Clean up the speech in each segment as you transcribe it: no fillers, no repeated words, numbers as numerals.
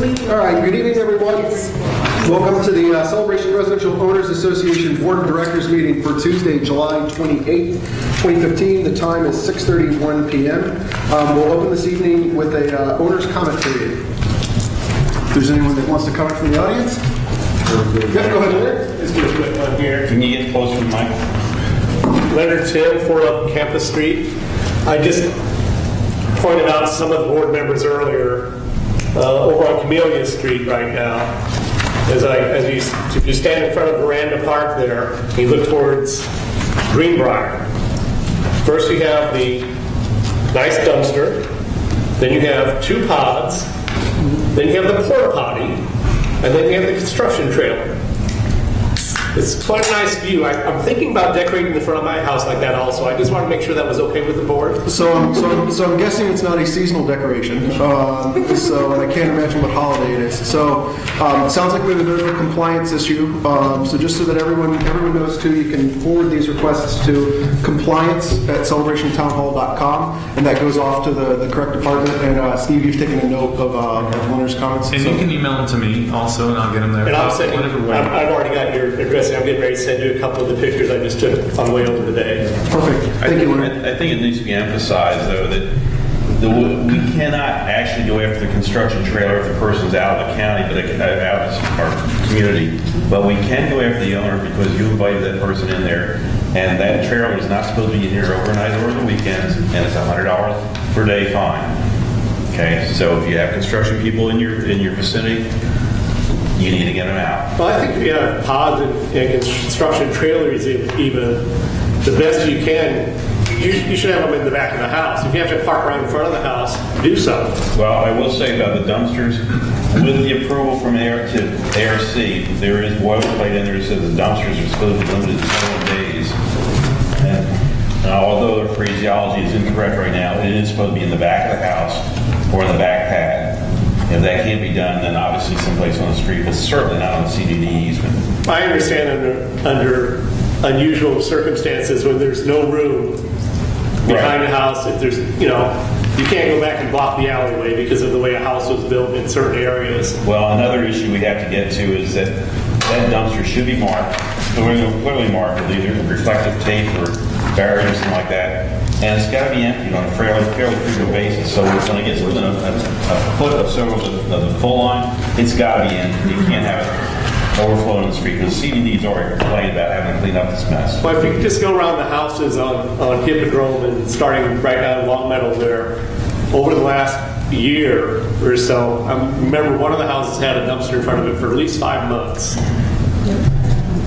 All right, good evening, everyone. Welcome to the Celebration Residential Owners Association Board of Directors meeting for Tuesday, July 28, 2015. The time is 6:31 p.m. We'll open this evening with a owner's comment period. If there's anyone that wants to comment from the audience? Yep, go ahead, Leonard. Let's get a quick one here. Can you get closer to the mic? Leonard Tim, 411 Campus Street. I just pointed out some of the board members earlier over on Camellia Street right now. If you stand in front of Veranda Park there, you look towards Greenbrier. First you have the nice dumpster, then you have two pods, then you have the porta potty, and then you have the construction trailer. It's quite a nice view. I'm thinking about decorating the front of my house like that also. I just want to make sure that was okay with the board. So I'm guessing it's not a seasonal decoration. And I can't imagine what holiday it is. So it sounds like we have a bit of a compliance issue. So just so that everyone knows too, you can forward these requests to compliance@celebrationtownhall.com, and that goes off to the correct department. And Steve, you've taken a note of Leonard's comments. And you can email them to me also, and I'll get them there. And I've already got your address. I'm getting ready to send you a couple of the pictures I just took on the way over today. Perfect. Thank you, Leonard. I think it needs to be emphasized, though, that we cannot actually go after the construction trailer if the person's out of the county, but out of our community. But we can go after the owner because you invited that person in there, and that trailer is not supposed to be in here overnight or the weekends, and it's $100 per day fine. Okay, so if you have construction people in your vicinity, you need to get them out. Well, I think if you have pods and construction trailers, even the best you can, you should have them in the back of the house. If you have to park right in front of the house, do so. Well, I will say about the dumpsters, with the approval from ARC, there is boilerplate in there that says the dumpsters are supposed to be limited to 21 days. And although the phraseology is incorrect right now, it is supposed to be in the back of the house or in the back pad. If that can't be done, then obviously someplace on the street, but certainly not on the CDD easement. I understand under unusual circumstances when there's no room behind the house, if there's, you can't go back and block the alleyway because of the way a house was built in certain areas. Well, another issue we have to get to is that dumpster should be marked, clearly marked with either reflective tape or barriers or something like that. And it's got to be emptied on a fairly frequent basis. So when it gets within a foot of several of the full line, it's got to be emptied. You can't have it overflowing in the street because CDD's already complained about having to clean up this mess. Well, if you could just go around the houses on Hippodrome and starting right down in Long Meadow there, over the last year or so, I remember one of the houses had a dumpster in front of it for at least 5 months.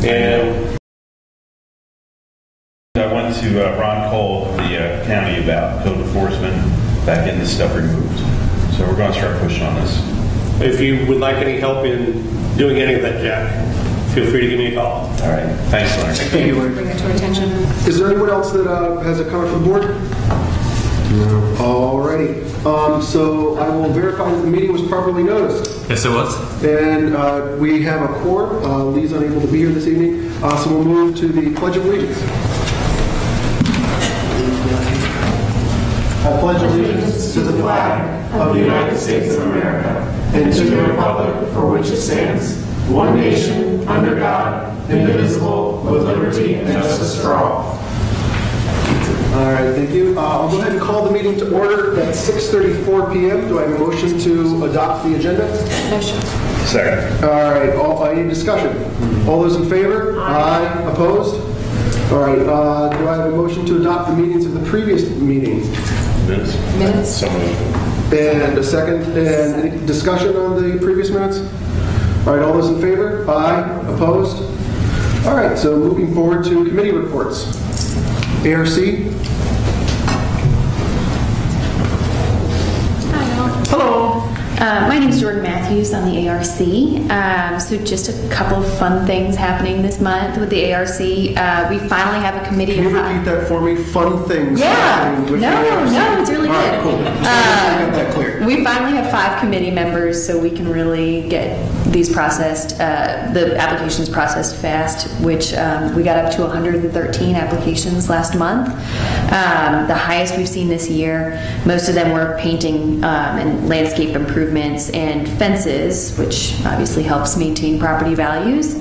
And I went to Ron Cole, the county, about code enforcement, about getting this stuff removed. So we're going to start pushing on this. If you would like any help in doing any of that, Jack, feel free to give me a call. All right. Thanks, Leonard. Thank you, Leonard. Bring it to our attention. Is there anyone else that has a comment from the board? No. Alrighty. So I will verify that the meeting was properly noticed. Yes, it was. And we have a quorum. Lee's unable to be here this evening. So we'll move to the Pledge of Allegiance. I pledge allegiance to the flag of the United States of America and to the republic for which it stands, one nation, under God, indivisible, with liberty and justice for all. All right, thank you. I'll go ahead and call the meeting to order at 6:34 p.m. Do I have a motion to adopt the agenda? Motion. Second. All right, any discussion? All those in favor? Aye. Opposed? All right, do I have a motion to adopt the meetings of the previous meetings? Minutes. So moved. And a second, and any discussion on the previous minutes? All right, all those in favor? Aye. Opposed? All right, so moving forward to committee reports. ARC? Hello. My name is Jordan Matthews on the ARC. So just a couple of fun things happening this month with the ARC. We finally have a committee. Can you repeat that for me? Fun things. Yeah. No, it's really good. All right, cool. I got that clear. We finally have 5 committee members, so we can really get these processed, the applications processed fast, which we got up to 113 applications last month. The highest we've seen this year. Most of them were painting and landscape improvements and fences, which obviously helps maintain property values.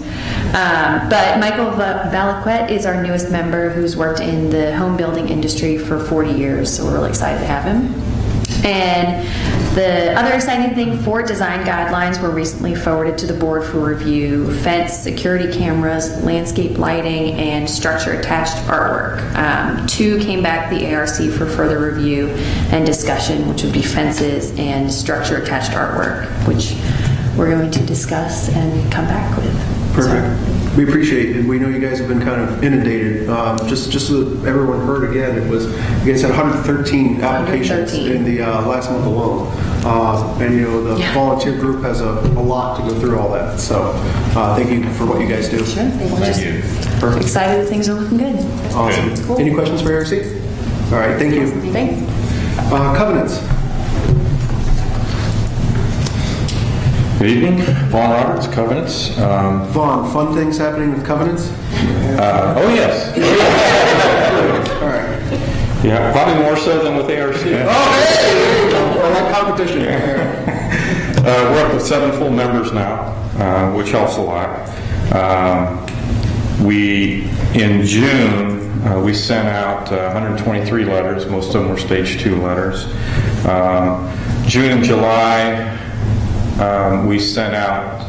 But Michael Valaquette is our newest member, who's worked in the home building industry for 40 years, so we're really excited to have him. And the other exciting thing, 4 design guidelines were recently forwarded to the board for review: fence, security cameras, landscape lighting, and structure-attached artwork. 2 came back to the ARC for further review and discussion, which would be fences and structure-attached artwork, which we're going to discuss and come back with. Perfect. We appreciate it. We know you guys have been kind of inundated. Just so that everyone heard again, you guys had 113 applications in the last month alone. And the volunteer group has a lot to go through all that. So thank you for what you guys do. Sure. Thank you. Perfect. Excited that things are looking good. Awesome. Cool. Any questions for ARC? All right. Thank you. Thanks. Covenants. Good evening, Vaughn Roberts, Covenants. Vaughn, fun things happening with Covenants? Oh yes. All right. Yeah, probably more so than with ARC. Oh, hey! There you go. I like competition. We're up to 7 full members now, which helps a lot. In June, we sent out 123 letters. Most of them were stage 2 letters. June and July, we sent out,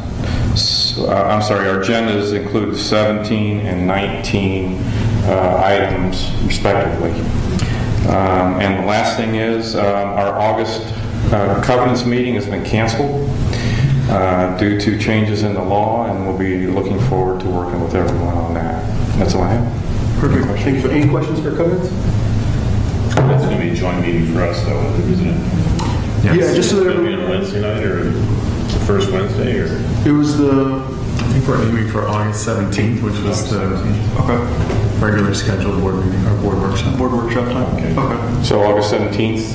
our agendas include 17 and 19 items, respectively. And the last thing is, our August Covenants meeting has been canceled due to changes in the law, and we'll be looking forward to working with everyone on that. That's all I have. Perfect. Thank you. For any questions for Covenants? That's going to be a joint meeting for us, though, isn't it? Yeah, just so that It'll be on Wednesday night or the first Wednesday, or it was the. I think we're aiming for August 17th, which was the regular scheduled board meeting or board workshop. Board workshop time. Okay. So August 17th,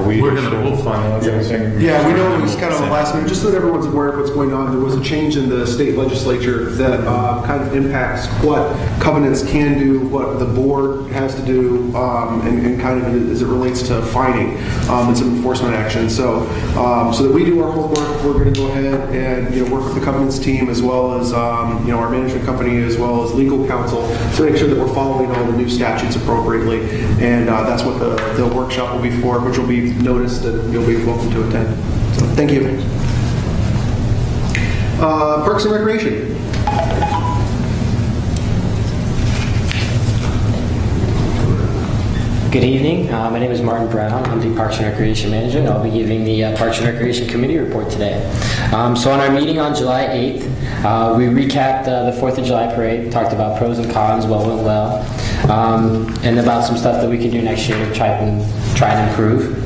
we'll finalize everything. Yeah, we know it was kind of a last minute. Just so that everyone's aware of what's going on, there was a change in the state legislature that kind of impacts what Covenants can do, what the board has to do, and kind of as it relates to fining and some enforcement action. So, so that we do our homework, we're going to go ahead and work with the Covenants team as well as our management company as well as legal counsel to make sure that we're following all the new statutes appropriately. And that's what the workshop will be for, which will be noticed, and you'll be welcome to attend. So thank you. Parks and Recreation. Good evening. My name is Martin Brown. I'm the Parks and Recreation Manager, and I'll be giving the Parks and Recreation Committee report today. So on our meeting on July 8th, we recapped the 4th of July parade, talked about pros and cons, what went well, and about some stuff that we can do next year to try and improve.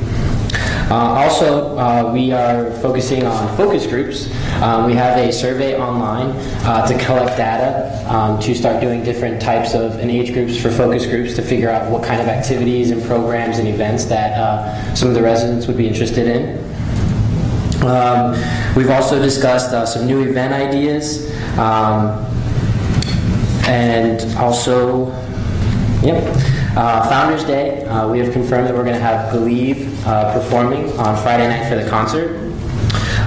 Also, we are focusing on focus groups. We have a survey online to collect data to start doing different types of and age groups for focus groups to figure out what kind of activities and programs and events that some of the residents would be interested in. We've also discussed some new event ideas and also, Founders Day, we have confirmed that we're going to have Believe performing on Friday night for the concert.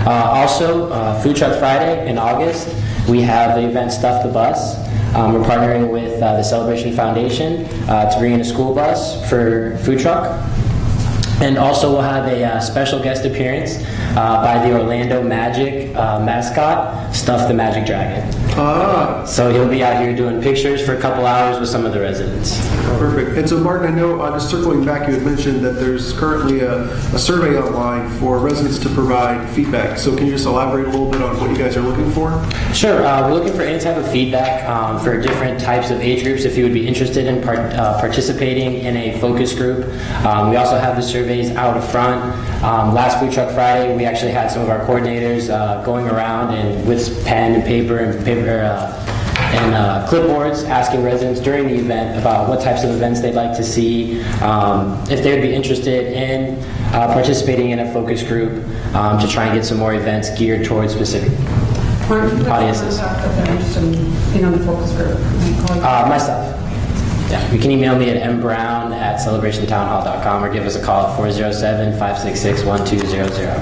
Also, Food Truck Friday in August, we have the event Stuff the Bus. We're partnering with the Celebration Foundation to bring in a school bus for food truck. And also we'll have a special guest appearance by the Orlando Magic mascot, Stuff the Magic Dragon. So he'll be out here doing pictures for a couple hours with some of the residents. Perfect. And so Martin, I know, just circling back, you had mentioned that there's currently a survey online for residents to provide feedback. So can you just elaborate a little bit on what you guys are looking for? Sure. We're looking for any type of feedback for different types of age groups if you would be interested in participating in a focus group. We also have the surveys out front. Last Food Truck Friday, we actually had some of our coordinators going around and with pen and paper and clipboards asking residents during the event about what types of events they'd like to see, if they'd be interested in participating in a focus group to try and get some more events geared towards specific audiences. If they're interested in being on the focus group. Myself. Yeah, you can email me at mbrown@celebrationtownhall.com or give us a call at 407-566-1200.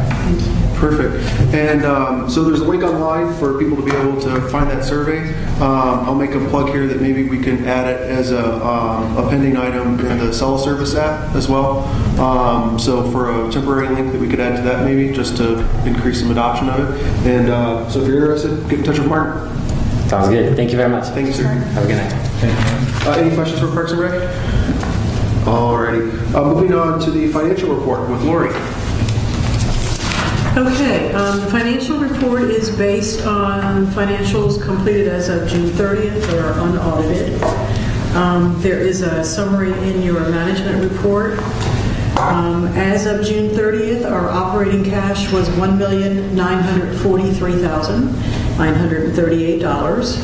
Perfect. And so there's a link online for people to be able to find that survey. I'll make a plug here that maybe we can add it as a pending item in the cell service app as well. So for a temporary link that we could add to that maybe, just to increase some adoption of it. And so if you're interested, get in touch with Martin. Sounds good. Thank you very much. Thank you, sir. Have a good night. Any questions for Parks and Rec? Alrighty. Moving on to the financial report with Lori. Okay, the financial report is based on financials completed as of June 30th. They are unaudited. There is a summary in your management report. As of June 30th, our operating cash was $1,943,938.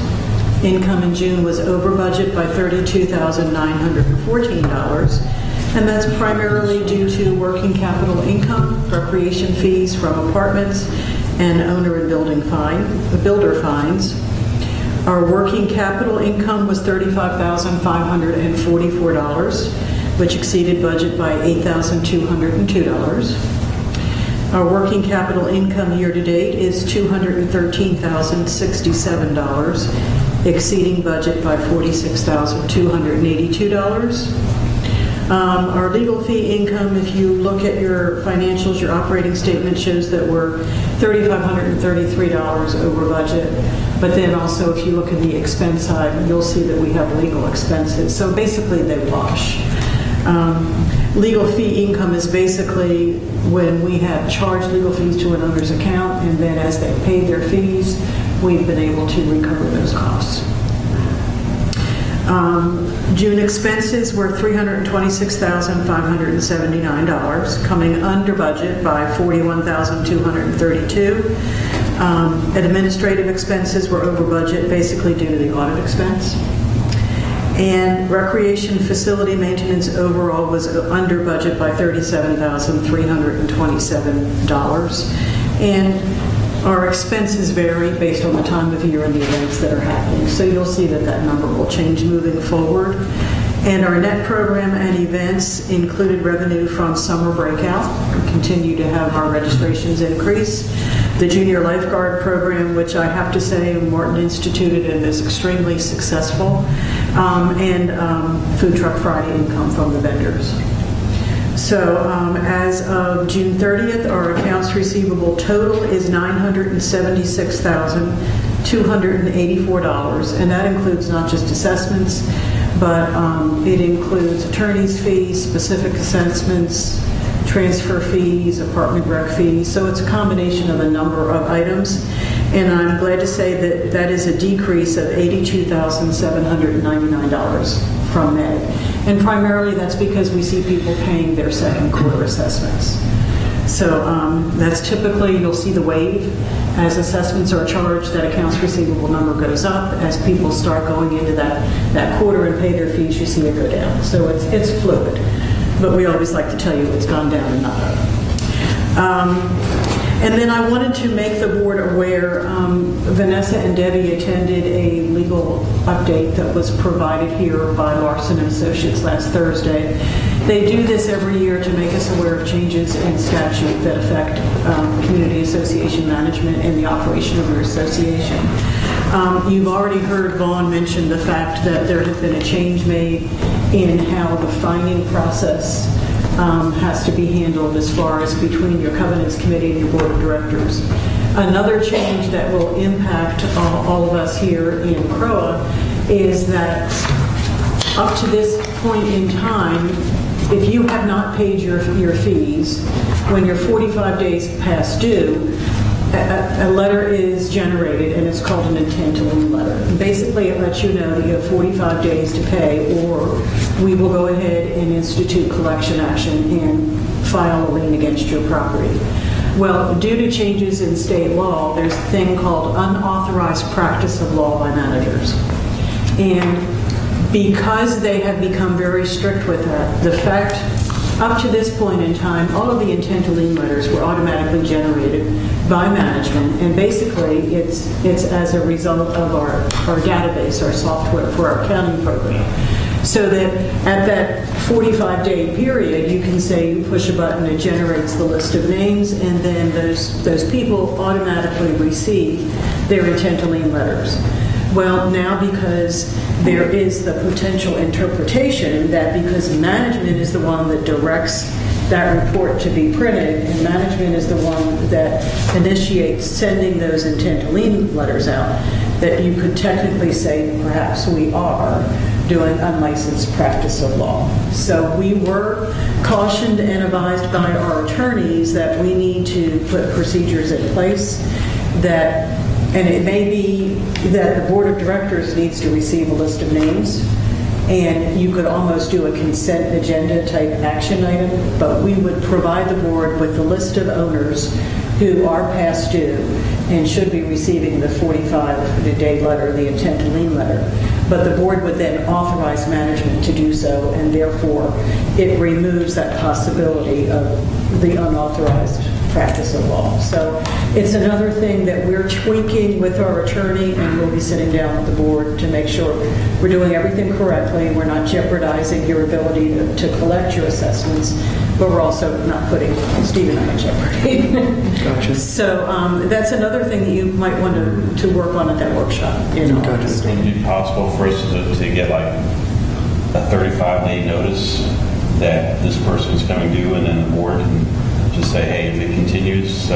Income in June was over budget by $32,914. And that's primarily due to working capital income, recreation fees from apartments, and owner and builder fines. Our working capital income was $35,544, which exceeded budget by $8,202. Our working capital income year-to-date is $213,067, exceeding budget by $46,282. Our legal fee income, if you look at your financials, your operating statement shows that we're $3,533 over budget. But then also, if you look at the expense side, you'll see that we have legal expenses. So basically, they wash. Legal fee income is basically when we have charged legal fees to an owner's account, and then as they paid their fees, we've been able to recover those costs. June expenses were $326,579, coming under budget by $41,232. Administrative expenses were over budget, basically due to the audit expense. And recreation facility maintenance overall was under budget by $37,327. And our expenses vary based on the time of year and the events that are happening. So you'll see that that number will change moving forward. And our net program and events included revenue from summer breakout. We continue to have our registrations increase. The junior lifeguard program, which I have to say Martin instituted and is extremely successful, and Food Truck Friday income from the vendors. So as of June 30th, our accounts receivable total is $976,284, and that includes not just assessments, but it includes attorney's fees, specific assessments, transfer fees, apartment rec fees. So it's a combination of a number of items, and I'm glad to say that that is a decrease of $82,799 from May. And primarily that's because we see people paying their second quarter assessments. So that's typically, you'll see the wave. As assessments are charged, that accounts receivable number goes up. As people start going into that quarter and pay their fees, you see it go down. So it's fluid. But we always like to tell you it's gone down and not up. And then I wanted to make the board aware, Vanessa and Debbie attended a legal update that was provided here by Larson and Associates last Thursday. They do this every year to make us aware of changes in statute that affect community association management and the operation of your association. You've already heard Vaughn mention the fact that there has been a change made in how the fining process has to be handled as far as between your covenants committee and your board of directors. Another change that will impact all of us here in CROA is that up to this point in time, if you have not paid your fees, when you're 45 days past due, a letter is generated, and it's called an intent to lien letter. And basically, it lets you know that you have 45 days to pay, or we will go ahead and institute collection action and file a lien against your property. Well, due to changes in state law, there's a thing called unauthorized practice of law by managers. And because they have become very strict with that, the fact up to this point in time, all of the intent to lien letters were automatically generated by management, and basically it's as a result of our database, our software for our accounting program. So that at that 45-day period, you can say you push a button, it generates the list of names, and then those people automatically receive their intent to lien letters. Well, now because there is the potential interpretation that because management is the one that directs that report to be printed, and management is the one that initiates sending those intent to lien letters out, that you could technically say perhaps we are doing unlicensed practice of law. So we were cautioned and advised by our attorneys that we need to put procedures in place that, and it may be that the board of directors needs to receive a list of names, and you could almost do a consent agenda type action item, but we would provide the board with the list of owners who are past due and should be receiving the 45-day letter, the intent to lien letter. But the board would then authorize management to do so, and therefore it removes that possibility of the unauthorized practice of law. So it's another thing that we're tweaking with our attorney, and we'll be sitting down with the board to make sure we're doing everything correctly. We're not jeopardizing your ability to collect your assessments, but we're also not putting Steve and I in jeopardy. Gotcha. So that's another thing that you might want to work on at that workshop. Gotcha. Would it be possible for us to get like a 35-day notice that this person is coming due, and then the board can just say, hey, if it continues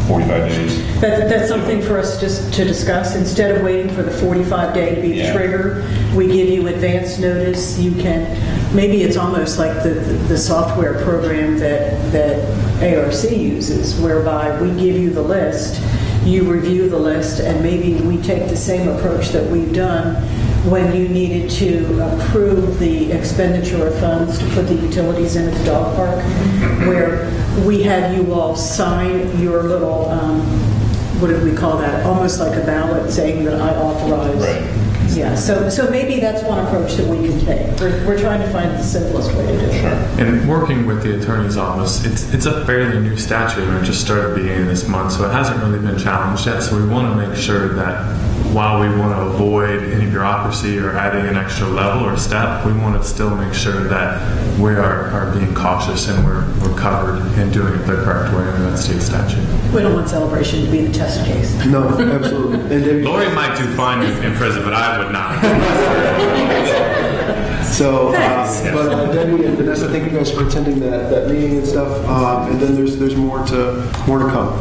45 days? That's something for us just to discuss. Instead of waiting for the 45-day to be the trigger, we give you advance notice. You can, maybe it's almost like the software program that ARC uses, whereby we give you the list, you review the list, and maybe we take the same approach that we've done when you needed to approve the expenditure of funds to put the utilities in at the dog park, where we had you all sign your little, what did we call that? Almost like a ballot saying that I authorize. Right. Yeah, so maybe that's one approach that we can take. We're trying to find the simplest way to do it. Sure. And working with the attorney's office, it's a fairly new statute, and it just started beginning this month, so it hasn't really been challenged yet. So we want to make sure that while we want to avoid any bureaucracy or adding an extra level or step, we want to still make sure that we are being cautious and we're covered in doing it the correct way under that state statute. We don't want Celebration to be the test case. No, absolutely. And Debbie, Lori might do fine in prison, but I would not. so, but Debbie and Vanessa, thank you guys for attending that meeting and stuff. And then there's more to come.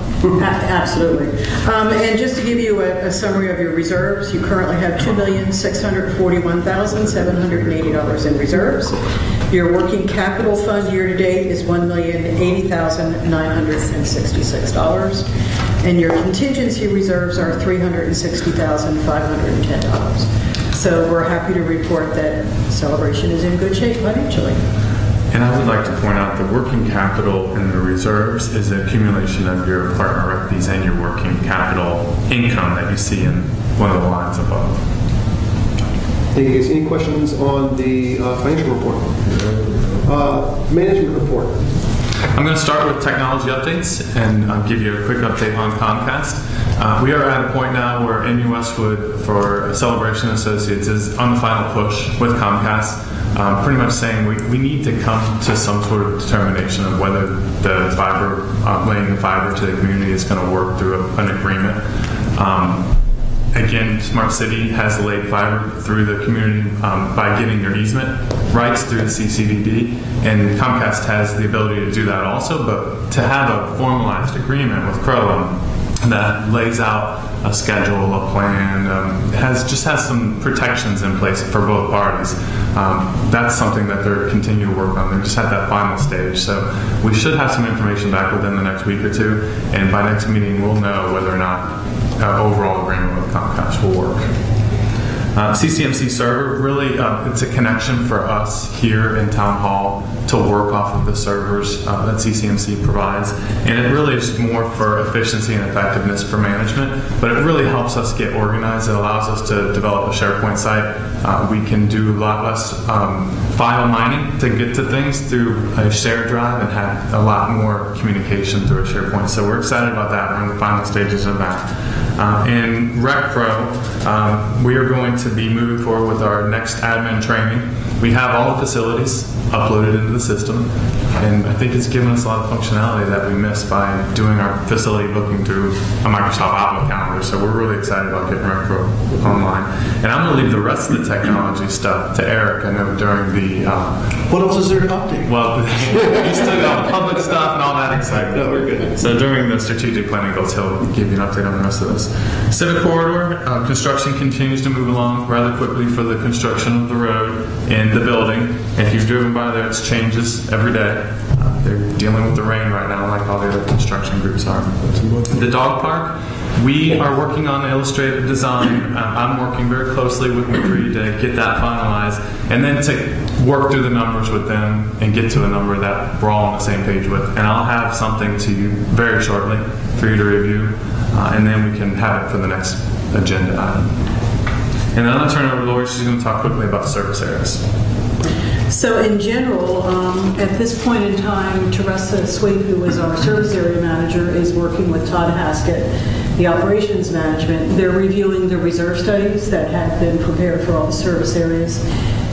Absolutely. And just to give you a summary of your reserves, you currently have $2,641,780 in reserves. Your working capital fund year-to-date is $1,080,966. And your contingency reserves are $360,510. So we're happy to report that Celebration is in good shape financially. And I would like to point out the working capital and the reserves is an accumulation of your partner fees and your working capital income that you see in one of the lines above. Thank you guys. Any questions on the financial report? Management report. I'm going to start with technology updates and give you a quick update on Comcast. We are at a point now where NU Westwood for Celebration Associates is on the final push with Comcast, pretty much saying we need to come to some sort of determination of whether the fiber, laying the fiber to the community is going to work through an agreement. Again, Smart City has laid fiber through the community by getting their easement rights through the CCDD, and Comcast has the ability to do that also, but to have a formalized agreement with CROA that lays out a schedule, a plan, has some protections in place for both parties. That's something that they're continuing to work on. They're just at that final stage. So we should have some information back within the next week or two, and by next meeting we'll know whether or not overall agreement with Comcast will work. CCMC server, really, it's a connection for us here in Town Hall to work off of the servers that CCMC provides. And it really is more for efficiency and effectiveness for management, but it really helps us get organized. It allows us to develop a SharePoint site. We can do a lot less file mining to get to things through a shared drive and have a lot more communication through a SharePoint. So we're excited about that. We're in the final stages of that. In RecPro, we are going to be moving forward with our next admin training. We have all the facilities uploaded into the system, and I think it's given us a lot of functionality that we missed by doing our facility booking through a Microsoft Outlook calendar. So we're really excited about getting RecPro online. And I'm going to leave the rest of the technology stuff to Eric. I know during the What else is there to update? well, you still got public stuff and all that excitement. No, we're good. So during the strategic planning goals, he'll give you an update on the rest of this. Civic Corridor, construction continues to move along rather quickly for the construction of the road and the building. If you've driven by there, it's changes every day. They're dealing with the rain right now, like all the other construction groups are. The dog park, we are working on an illustrative design. I'm working very closely with McCree to get that finalized, and then to work through the numbers with them and get to a number that we're all on the same page with. And I'll have something to you very shortly for you to review, and then we can have it for the next agenda item. And then I'm going to turn it over to Lori. She's going to talk quickly about service areas. So in general, at this point in time, Teresa Sweet, who is our service area manager, is working with Todd Haskett, the operations management. They're reviewing the reserve studies that have been prepared for all the service areas.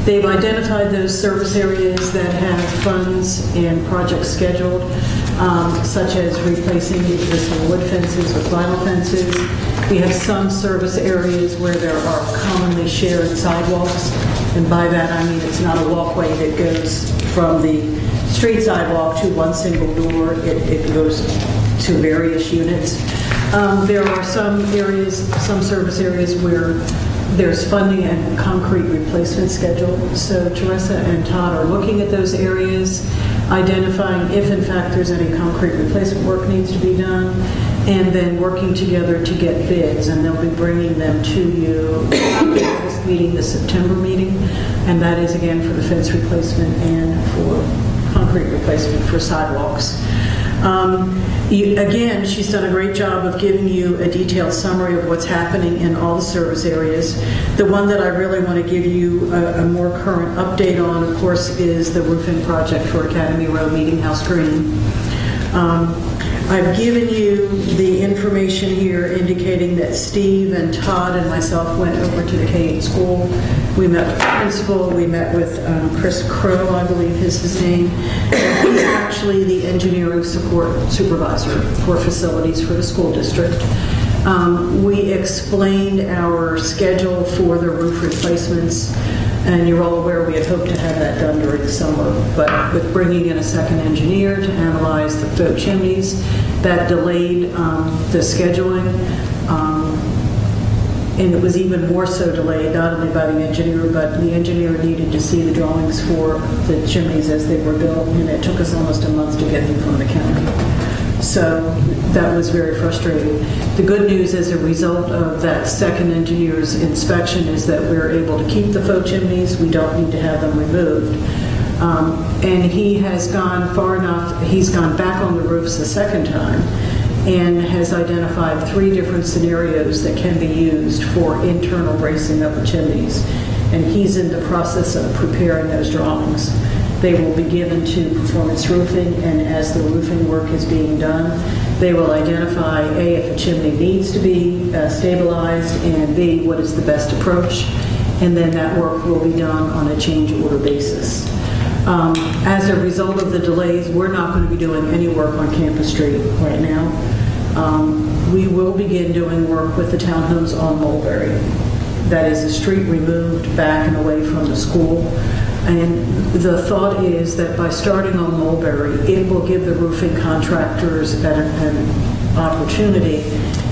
They've identified those service areas that have funds and projects scheduled, such as replacing existing wood fences with vinyl fences. We have some service areas where there are commonly shared sidewalks, and by that I mean it's not a walkway that goes from the street sidewalk to one single door. It goes to various units. There are some areas, some service areas where there's funding and concrete replacement schedule. So Teresa and Todd are looking at those areas, identifying if in fact there's any concrete replacement work needs to be done, and then working together to get bids, and they'll be bringing them to you this meeting, the September meeting, and that is again for the fence replacement and for concrete replacement for sidewalks. Again, she's done a great job of giving you a detailed summary of what's happening in all the service areas. The one that I really want to give you a more current update on, of course, is the roofing project for Academy Road Meeting House Green. I've given you the information here indicating that Steve and Todd and myself went over to the K-8 school. We met with the principal. We met with Chris CROA, I believe is his name. He's actually the engineering support supervisor for facilities for the school district. We explained our schedule for the roof replacements, and you're all aware we had hoped to have that done during the summer, but with bringing in a second engineer to analyze the faux chimneys, that delayed the scheduling, and it was even more so delayed, not only by the engineer, but the engineer needed to see the drawings for the chimneys as they were built, and it took us almost a month to get them from the county. So that was very frustrating. The good news as a result of that second engineer's inspection is that we're able to keep the faux chimneys. We don't need to have them removed. And he has gone far enough, he's gone back on the roofs a second time and has identified 3 different scenarios that can be used for internal bracing of the chimneys. And he's in the process of preparing those drawings. They will be given to Performance Roofing, and as the roofing work is being done, they will identify, A, if a chimney needs to be stabilized, and B, what is the best approach, and then that work will be done on a change order basis. As a result of the delays, we're not going to be doing any work on Campus Street right now. We will begin doing work with the townhomes on Mulberry. That is a street removed back and away from the school. And the thought is that by starting on Mulberry, it will give the roofing contractors an opportunity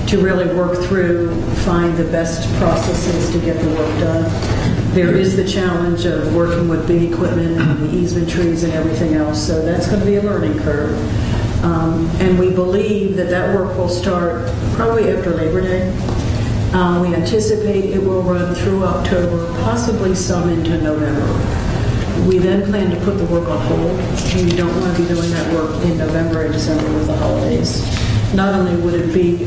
to really work through, find the best processes to get the work done. There is the challenge of working with big equipment and the easement trees and everything else, so that's going to be a learning curve. And we believe that that work will start probably after Labor Day. We anticipate it will run through October, possibly some into November. We then plan to put the work on hold. We don't want to be doing that work in November and December with the holidays. Not only would it be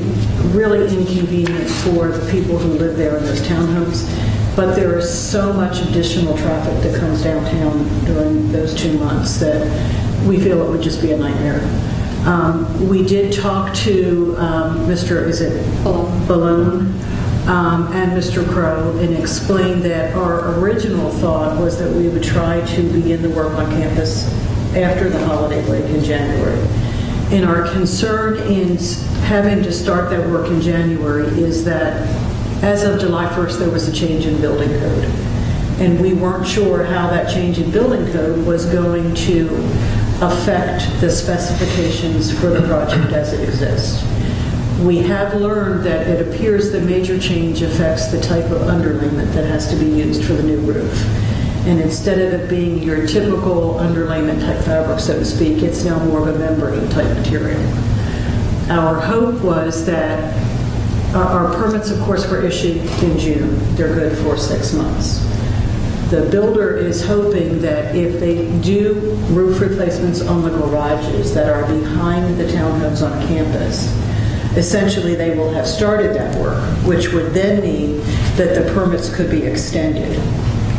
really inconvenient for the people who live there in those townhomes, but there is so much additional traffic that comes downtown during those 2 months that we feel it would just be a nightmare. We did talk to Mr. Balloon and Mr. CROA and explained that our original thought was that we would try to begin the work on campus after the holiday break in January. And our concern in having to start that work in January is that as of July 1st, there was a change in building code. And we weren't sure how that change in building code was going to affect the specifications for the project as it exists. We have learned that it appears the major change affects the type of underlayment that has to be used for the new roof. And instead of it being your typical underlayment type fabric, so to speak, it's now more of a membrane type material. Our hope was that our permits, of course, were issued in June. They're good for 6 months. The builder is hoping that if they do roof replacements on the garages that are behind the townhomes on campus, essentially they will have started that work, which would then mean that the permits could be extended.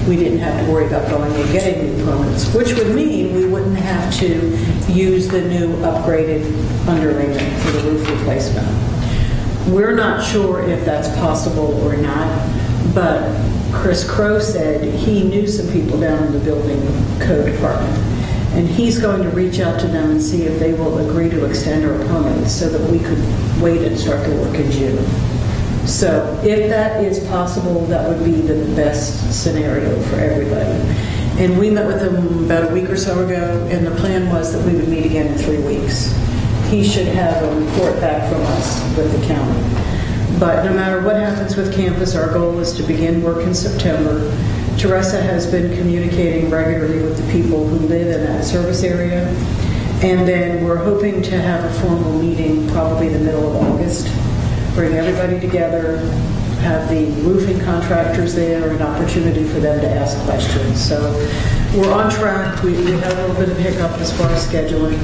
We didn't have to worry about going and getting new permits, which would mean we wouldn't have to use the new upgraded underlayment for the roof replacement. We're not sure if that's possible or not, but Chris CROA said he knew some people down in the building code department, and he's going to reach out to them and see if they will agree to extend our permits so that we could wait and start the work in June. So if that is possible, that would be the best scenario for everybody. And we met with him about a week or so ago, and the plan was that we would meet again in 3 weeks. He should have a report back from us with the county. But no matter what happens with campus, our goal is to begin work in September. Teresa has been communicating regularly with the people who live in that service area. And then we're hoping to have a formal meeting probably the middle of August. Bring everybody together, have the roofing contractors there, an opportunity for them to ask questions. So we're on track. We have a little bit of hiccup as far as scheduling.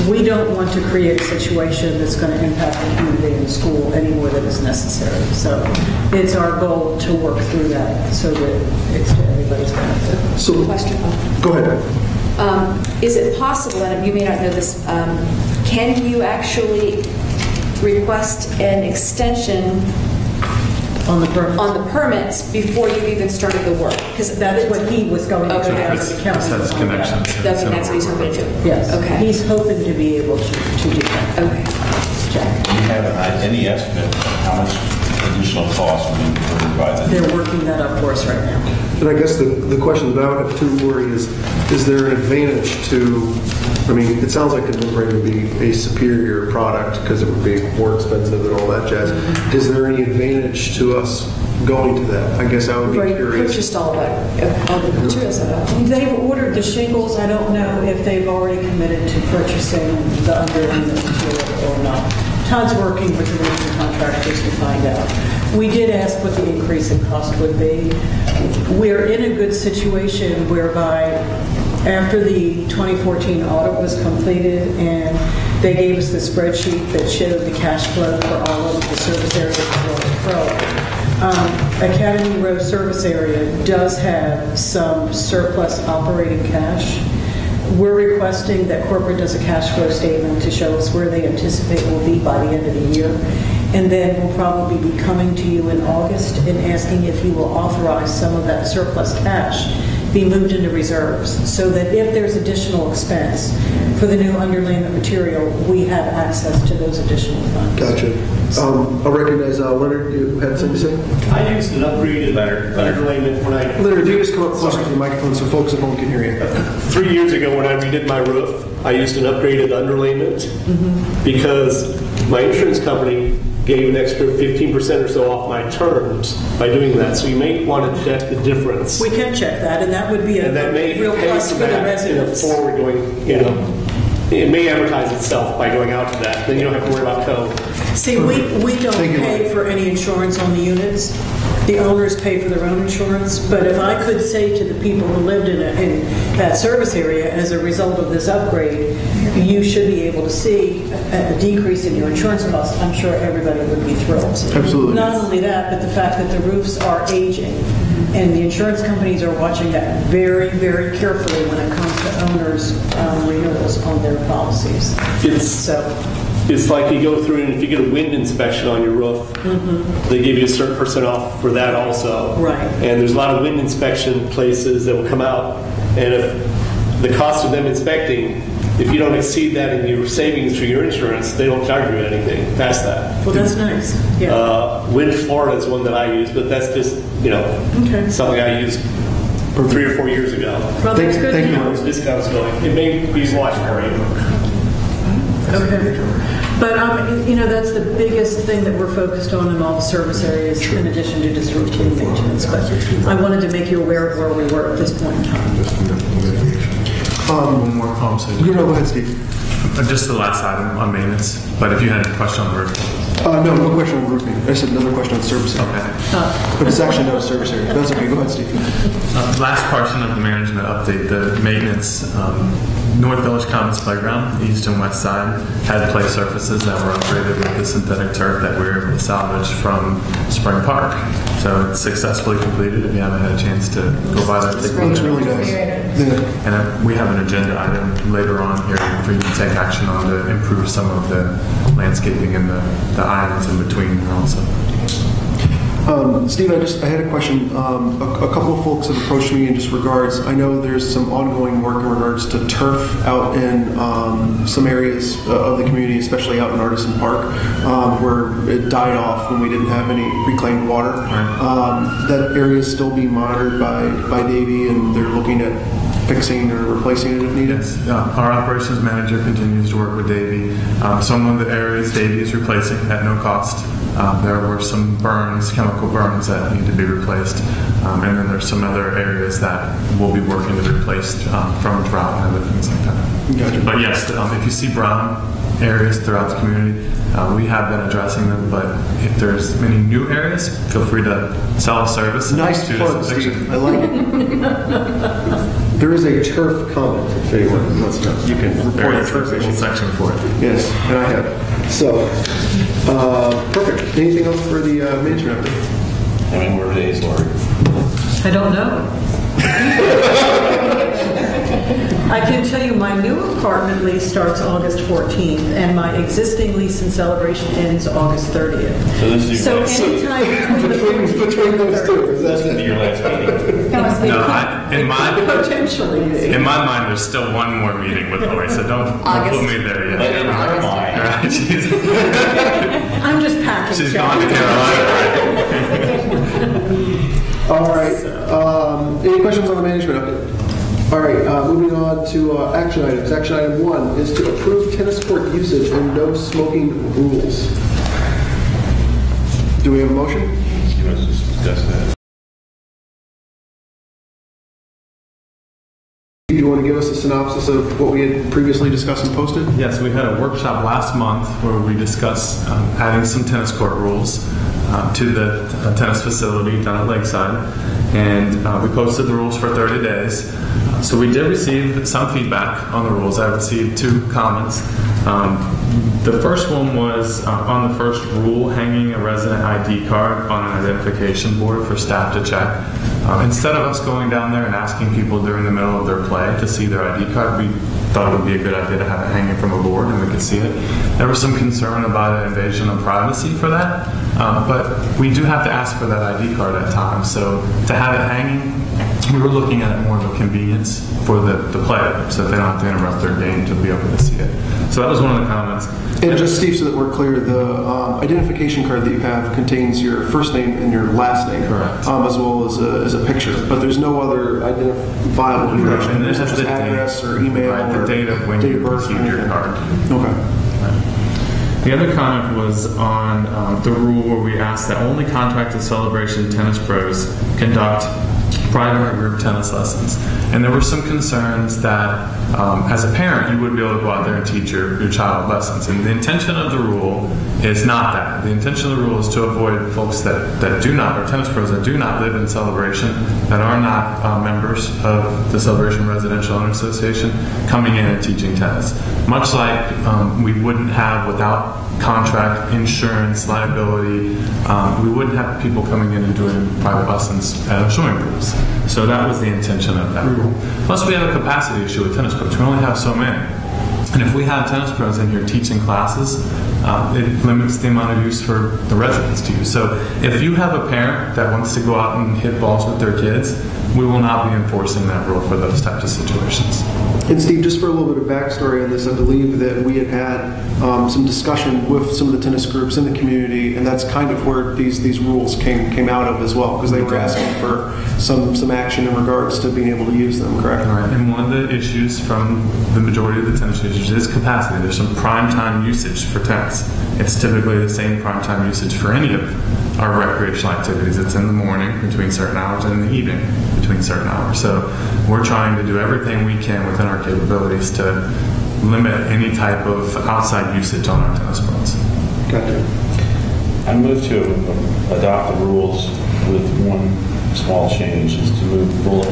We don't want to create a situation that's going to impact the community and school any more than is necessary. So it's our goal to work through that so that it's to everybody's benefit. So, Question. go ahead. Is it possible, and you may not know this, can you actually request an extension On the permit. on the permits before you even started the work? Because That's what he was going to do. Okay. Down to the county. That's connection. that's what he's hoping to do. Yes. Okay. He's hoping to be able to do that. Okay. Do you have any estimate of how much additional cost would be incurred by the... They're working that up for us right now. And I guess the question that I would have to worry is there an advantage to, I mean, it sounds like the membrane would be a superior product because it would be more expensive and all that jazz. Is there any advantage to us going to that? I guess I would be We've already curious. purchased all the materials of it. They've ordered the shingles. I don't know if they've already committed to purchasing the underlayment material or not. Todd's working with the roofing contractors to find out. We did ask what the increase in cost would be. We're in a good situation whereby after the 2014 audit was completed and they gave us the spreadsheet that showed the cash flow for all of the service areas as well as CROA. Academy Row service area does have some surplus operating cash. We're requesting that corporate does a cash flow statement to show us where they anticipate will be by the end of the year. And then we'll probably be coming to you in August and asking if you will authorize some of that surplus cash be moved into reserves so that if there's additional expense for the new underlayment material, we have access to those additional funds. Gotcha. I'll recognize Leonard. You had something to say? I used an upgraded underlayment when I... Leonard, you just come up closer to the microphone so folks at home can hear you. 3 years ago when I redid my roof, I used an upgraded underlayment because my insurance company gave an extra 15% or so off my terms by doing that. So you may want to check the difference. We can check that, and that would be a And that may real pay plus for for the that in a residents. forward going, it may advertise itself by going out to that. Then you don't have to worry about code. See, we don't pay for any insurance on the units. The owners pay for their own insurance. But if I could say to the people who lived in that service area, as a result of this upgrade, you should be able to see a decrease in your insurance costs, I'm sure everybody would be thrilled. Absolutely. Not only that, but the fact that the roofs are aging. And the insurance companies are watching that very, very carefully when it comes to owners' renewals on their policies. It's like you go through and if you get a wind inspection on your roof, they give you a certain % off for that also. Right. And there's a lot of wind inspection places that will come out, and if the cost of them inspecting, if you don't exceed that in your savings through your insurance, they don't charge you anything past that. Well, that's nice. Yeah. Wind Florida is one that I use, but that's just, something I used from 3 or 4 years ago. Well, that's good. Thank you. There's discounts going. It may be watched for you. Okay. But, that's the biggest thing that we're focused on in all the service areas, in addition to just routine maintenance. But I wanted to make you aware of where we were at this point in time. One more conversation. Go ahead, Steve. Just the last item on maintenance, but if you had a question on the roof. No question on roofing. I said another question on service area. Okay. But it's actually not a service area. That's okay. Go ahead, Steve. Last portion of the management update, the maintenance, North Village Commons Playground, east and west side, had play surfaces that were upgraded with the synthetic turf that we were able to salvage from Spring Park. So it's successfully completed. If you haven't had a chance to go by that, take a Looks look. really nice. Yeah. And we have an agenda item later on here for you to take action on to improve some of the landscaping and the islands in between also. Steve, I had a question. A couple of folks have approached me in just regards. I know there's some ongoing work in regards to turf out in some areas of the community, especially out in Artisan Park, where it died off when we didn't have any reclaimed water. That area is still being monitored by Davey, and they're looking at fixing or replacing it if needed. Yes, our operations manager continues to work with Davey. Some of the areas Davey is replacing at no cost. There were some burns, chemical burns that need to be replaced. And then there's some other areas that we'll be working to replace from drought and other things like that. Gotcha. But yes, if you see brown areas throughout the community, we have been addressing them, but if there's any new areas, feel free to sell a service. Nice plug, Steve. I like it. There is a turf comment, if anyone wants to know. You can report There a is a turf special issue. section for it. Yes, and I have. So, perfect. Anything else for the management update? How many more days, Lori? I don't know. I can tell you my new apartment lease starts August 14th, and my existing lease and celebration ends August 30th. So this is your So last, anytime between the Between those two, is this that is your last meeting. No, potentially. in my mind, there's still one more meeting with Lori, so don't put me there But yet. in her mind, Right, she's I'm just packing. she's Jack. gone to Carolina. All right. Any questions on the management update? All right. Moving on to action items. Action item 1 is to approve tennis court usage and no smoking rules. Do we have a motion? you want to just discuss that? Do you want to give us a synopsis of what we had previously discussed and posted? Yes, we had a workshop last month where we discussed adding some tennis court rules to the tennis facility down at Lakeside, and we posted the rules for 30 days. So we did receive some feedback on the rules. I received 2 comments. The first one was on the first rule, hanging a resident ID card on an identification board for staff to check. Instead of us going down there and asking people during the middle of their play to see their ID card, we thought it would be a good idea to have it hanging from a board and we could see it. There was some concern about an invasion of privacy for that, but we do have to ask for that ID card at times. So to have it hanging, we were looking at it more of a convenience for the player, so that they don't have to interrupt their game to be able to see it. So that was one of the comments. And just, Steve, so that we're clear, the identification card that you have contains your first name and your last name. Correct. As well as a picture. But there's no other identifiable information. And this It's has just the address date, or email right, or the date of when date you of birth or received your anything. card. Okay. The other comment was on the rule where we asked that only contracted Celebration tennis pros conduct private or group tennis lessons. And there were some concerns that as a parent, you would be able to go out there and teach your child lessons. And the intention of the rule is not that. The intention of the rule is to avoid folks that do not, or tennis pros that do not live in Celebration, that are not members of the Celebration Residential Owner Association, coming in and teaching tennis. Much like we wouldn't have without contract, insurance, liability, we wouldn't have people coming in and doing private lessons at our swimming pools. So that was the intention of that rule. Plus we have a capacity issue with tennis courts. We only have so many. And if we have tennis pros in here teaching classes, it limits the amount of use for the residents to use. So if you have a parent that wants to go out and hit balls with their kids, we will not be enforcing that rule for those types of situations. And Steve, just for a little bit of backstory on this, I believe that we had some discussion with some of the tennis groups in the community, and that's kind of where these rules came out of as well, because they were asking for some action in regards to being able to use them, correct? Right. And one of the issues from the majority of the tennis users is capacity. There's some prime time usage for tennis. It's typically the same prime time usage for any of our recreational activities. It's in the morning between certain hours and in the evening between certain hours. So we're trying to do everything we can within our capabilities to limit any type of outside usage on our tennis courts. Gotcha. I move to adopt the rules with one small change, is to move bullet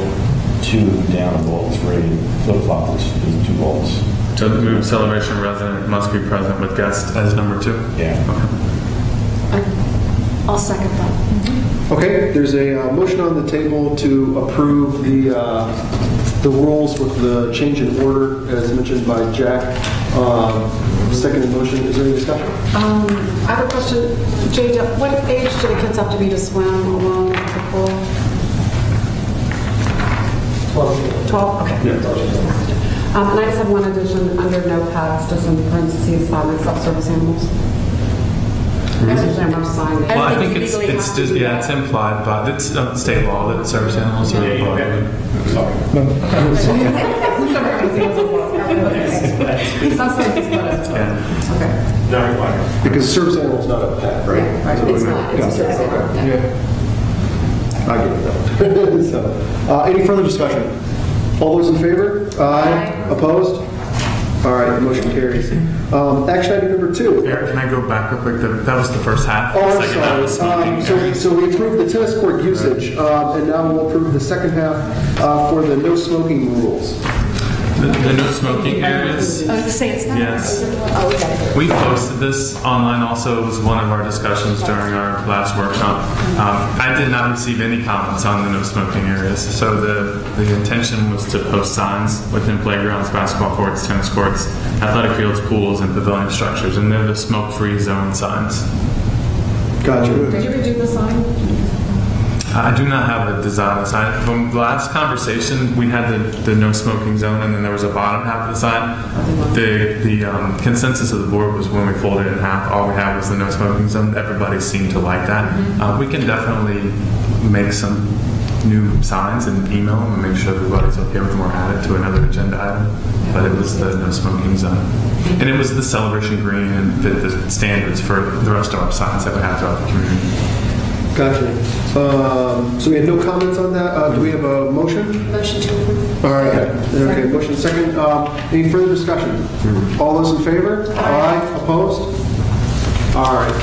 2 down to bullet 3, flip-flop these 2 bullets. To move Celebration resident must be present with guest as number 2? Yeah. Okay. I'll second that. Okay, there's a motion on the table to approve the rules with the change in order, as mentioned by Jack. Second motion. Is there any discussion? I have a question. Jade, what age do the kids have to be to swim along with the pool? 12? Okay. Yeah. And I just have one addition. Under no pets, just in parentheses, except service animals. Well, I think it's just, yeah, it's implied, but it's state law that service animals are implied. Okay. Because service animal is not a pet, right? Yeah, right. It's not. It's a service animal. Yeah. I get it. So, any further discussion? All those in favor? Aye. Opposed? All right, the motion carries. Action item number 2. Eric, can I go back real quick? That was the first half. Oh, The second half was I'm sorry. smoking. So we approved the tennis court usage, and now we'll approve the second half for the no smoking rules. The no smoking areas. I was going to say it's not. Yes. Oh, okay. We posted this online also. It was one of our discussions during our last workshop. I did not receive any comments on the no smoking areas. So the intention was to post signs within playgrounds, basketball courts, tennis courts, athletic fields, pools, and pavilion structures. And they're the smoke-free zone signs. Gotcha. Did you redo the sign? I do not have a design sign. From the last conversation, we had the no smoking zone, and then there was a bottom half of the sign. The consensus of the board was when we folded it in half, all we had was the no smoking zone. Everybody seemed to like that. We can definitely make some new signs and email them and make sure everybody's okay with them or add it to another agenda item. But it was the no smoking zone. And it was the celebration green and fit the standards for the rest of our signs that we have throughout the community. Gotcha. So we had no comments on that. Do we have a motion? Motion to approve. All right. Okay, motion second. Any further discussion? All those in favor? Aye. Opposed? All right.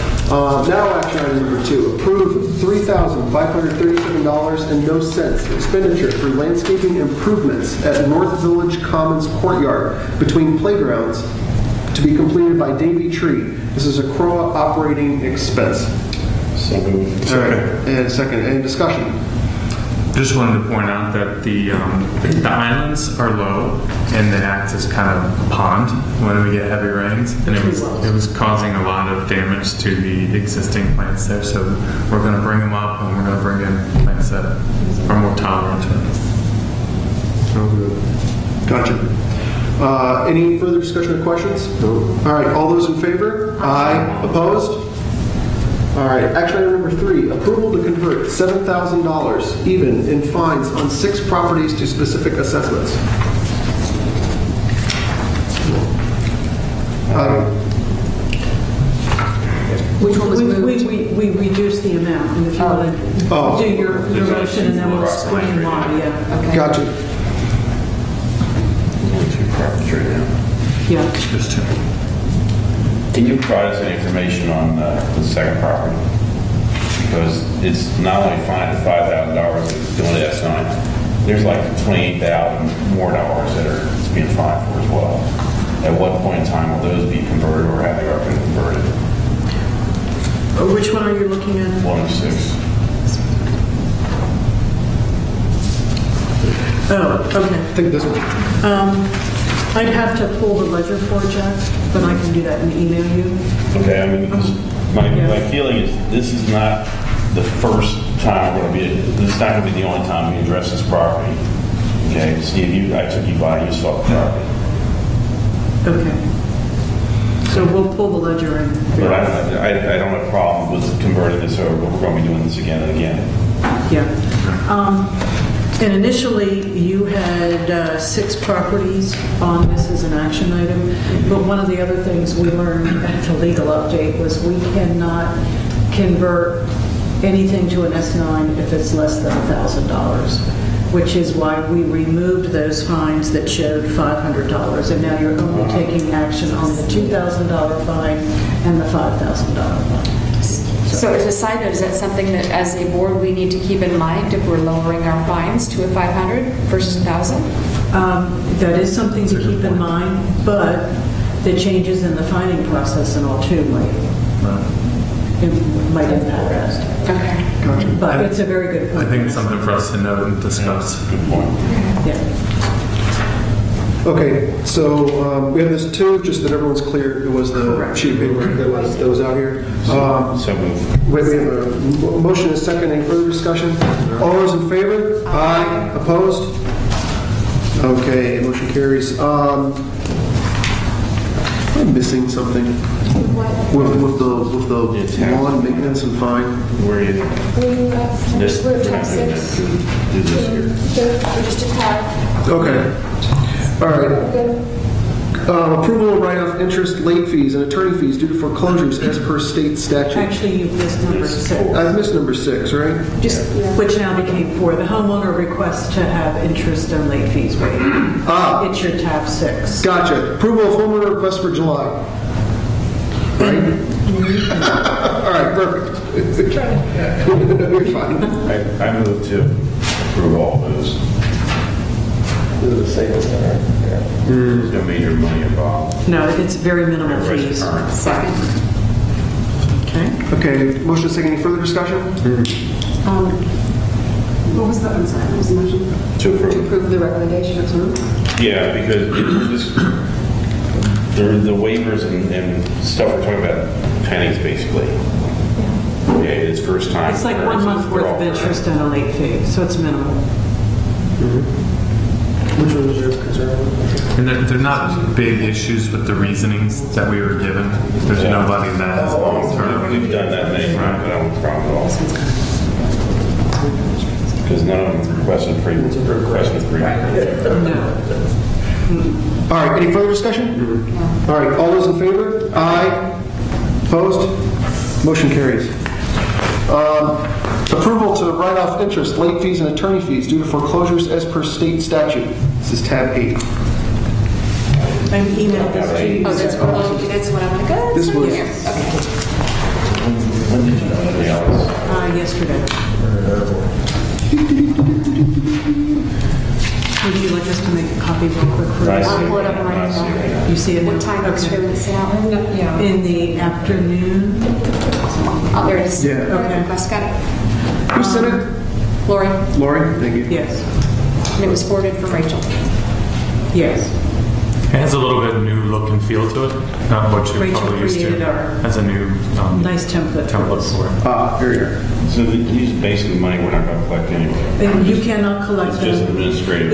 Now action item number 2. Approve $3,537 and no cents expenditure for landscaping improvements at North Village Commons Courtyard between playgrounds to be completed by Davy Tree. This is a CROA operating expense. So moved. All right. And second. Any discussion? Just wanted to point out that the islands are low and they act as kind of a pond when we get heavy rains, and it was causing a lot of damage to the existing plants there. So we're going to bring them up and we're going to bring in plants that are more tolerant to it. Gotcha. Any further discussion or questions? No. All right. All those in favor? Aye. Opposed? All right. Action item number 3. Approval to convert $7,000 even in fines on 6 properties to specific assessments. Which one was moved? We reduced the amount, and if you want to do your motion, and then we'll explain why, yeah. Okay. Gotcha. Only 2 properties right now. Yeah. Just two. Can you provide us any information on the second property? Because it's not only fined at $5,000, it's doing it S9. There's like $28,000 more dollars that are being fined for as well. At what point in time will those be converted, or have they already been converted? Which one are you looking at? 106. Oh, okay. I think this one. I'd have to pull the ledger for it, Jack, but I can do that and email you. Okay, I mean, my feeling is this is not the first time we're going to be, this is not going to be the only time we address this property. Okay, Steve, I took you by, you saw the property. Okay. So we'll pull the ledger in. But I don't have a problem with converting this over, but we're going to be doing this again and again. Yeah. And initially, you had 6 properties on this as an action item, but one of the other things we learned at the legal update was we cannot convert anything to an S9 if it's less than $1,000, which is why we removed those fines that showed $500, and now you're only taking action on the $2,000 fine and the $5,000 fine. So as a side note, is that something that as a board we need to keep in mind if we're lowering our fines to a 500 versus 1,000? That is something to keep in mind, but the changes in the fining process and all too might impact that. Okay. But it's a very good point. I think it's something for us to note and discuss. Good point. Yeah. Okay, so we have this too, just that everyone's clear. It was the Correct. sheet of paper that was out here. So moved. We have a motion and a second. Any further discussion? All those in favor? Aye. Opposed? Okay, motion carries. I'm missing something with the lawn maintenance and fine. Where are you? This, We're at tab 6. do this here. We're just a tab. Okay. All right. Good. Approval of write-off interest, late fees, and attorney fees due to foreclosures as per state statute. Actually, you've missed number 6. I've missed number 6, right? Which now became 4. The homeowner requests to have interest and late fees waived. It's your tab 6. Gotcha. Approval of homeowner request for July. Right? All right, perfect. You're fine. I move to approve all those. There's no major money involved. No, it's very minimal fees. Second. Okay. Okay, motion is second. Any further discussion? What was the, I'm sorry, what was the motion? To approve. To approve the recommendation of some? Yeah, because the waivers and stuff we're talking about, pennies basically. Yeah, it's first time. It's like 1 month worth of interest and a late fee, so it's minimal. Which one was your concern? And they're not big issues with the reasonings that we were given. There's nobody that has long term. We've done that many times, but I don't have a problem at all. Because none of them requested free. No. All right, any further discussion? All right, all those in favor? Aye. Opposed? Motion carries. Approval to write off interest, late fees, and attorney fees due to foreclosures as per state statute. This is tab 8. I emailed this to you. Oh, that's what I'm like, oh, This it's not was- here. Okay. When did you know anything else? Yesterday. Would you like us to make a copy real quick for Nice. you? I'll pull it up and write it down. You see it? What time is Okay. it out? Yeah. In the afternoon. Oh, there it is. Yeah. Okay. Request, got it. Who sent it? Lori, Lori, thank you. Yes. and it was forwarded from Rachel. Yes. It has a little bit of new look and feel to it, not what you're Rachel probably used created to. our As a new nice template for template this. for it. Here you are. So these are basically money we're not going to collect anyway. And you cannot collect It's them. just administrative.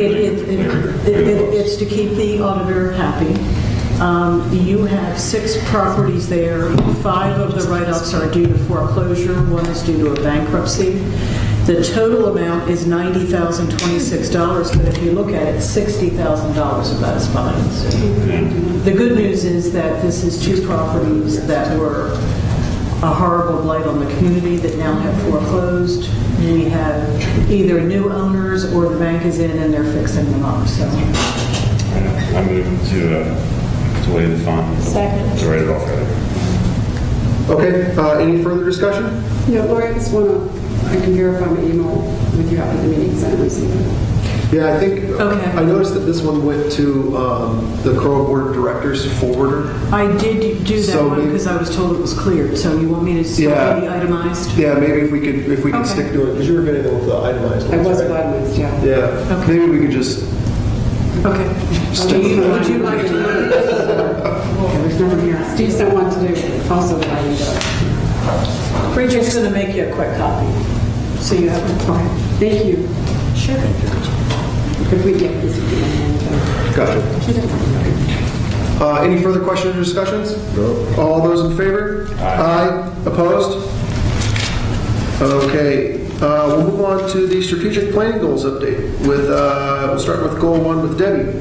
It's to keep the auditor happy. You have 6 properties there. 5 of the write-offs are due to foreclosure. 1 is due to a bankruptcy. The total amount is $90,026, but if you look at it, $60,000 of that is fines. The good news is that this is 2 properties that were a horrible blight on the community that now have foreclosed. We have either new owners or the bank is in and they're fixing them up. So I move to waive the fine. Second. To write it off. Okay, any further discussion? Yeah, Lori, I just want to, I can verify my email with you after the meeting because I didn't receive it. Yeah, I think, Okay. I noticed that this one went to the CROA Board of Directors forwarder. I did do that So one maybe- because I was told it was cleared. So you want me to still Yeah. be itemized? Yeah, maybe if we could Okay. stick to it, because you were going to go with the itemized I ones, was right? advised, yeah. Yeah, Okay. maybe we could just, Okay. Would you like to? There's nothing here. Steve sent one to do also that I didn't get. Bridget's going to make you a quick copy. So you have it. Okay, thank you. Sure. If we get this. gotcha. Any further questions or discussions? No. All those in favor? Aye. Opposed? Okay, we'll move on to the strategic planning goals update with, we'll start with goal 1 with Debbie.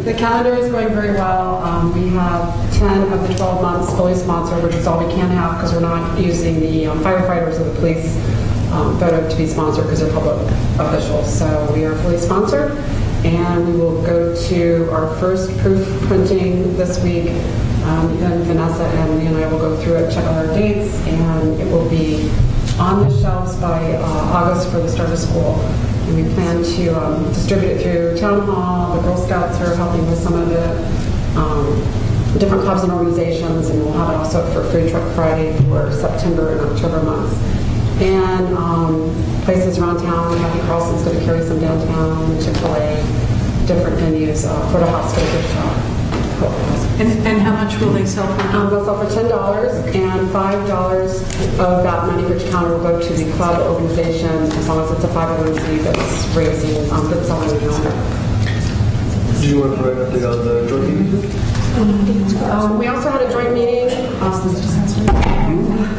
The calendar is going very well. We have 10 of the 12 months fully sponsored, which is all we can have because we're not using the firefighters or the police photo to be sponsored because they're public officials. So we are fully sponsored, and we will go to our first proof printing this week. Then Vanessa and Lee and I will go through it, check out our dates, and it will be on the shelves by August for the start of school. And we plan to distribute it through Town Hall. The Girl Scouts are helping with some of the different clubs and organizations, and we'll have it also for Food Truck Friday for September and October months. And places around town, Kathy Carlson's going to carry some downtown, Chick-fil-A, different venues, for the hospital gift shop. And how much will they sell for? They'll sell for $10, and $5 of that money for each counter will go to the club organization, as long as it's a 501c that's raising, that's selling the counter. Do you want to provide an update on the joint meeting? We also had a joint meeting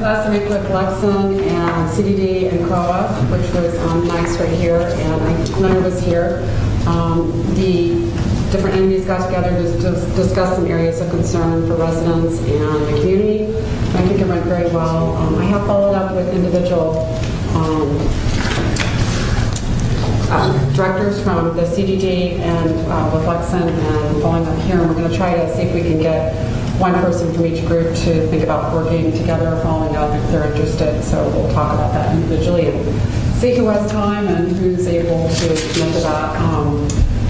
last week with Lexon and CDD and CROA, which was nice right here, and Leonard was here. The different entities got together to discuss some areas of concern for residents and the community. I think it went very well. I have followed up with individual directors from the CDD and with Lexon and following up here, and we're going to try to see if we can get one person from each group to think about working together or following up if they're interested. So we'll talk about that individually and see who has time and who's able to commit to that.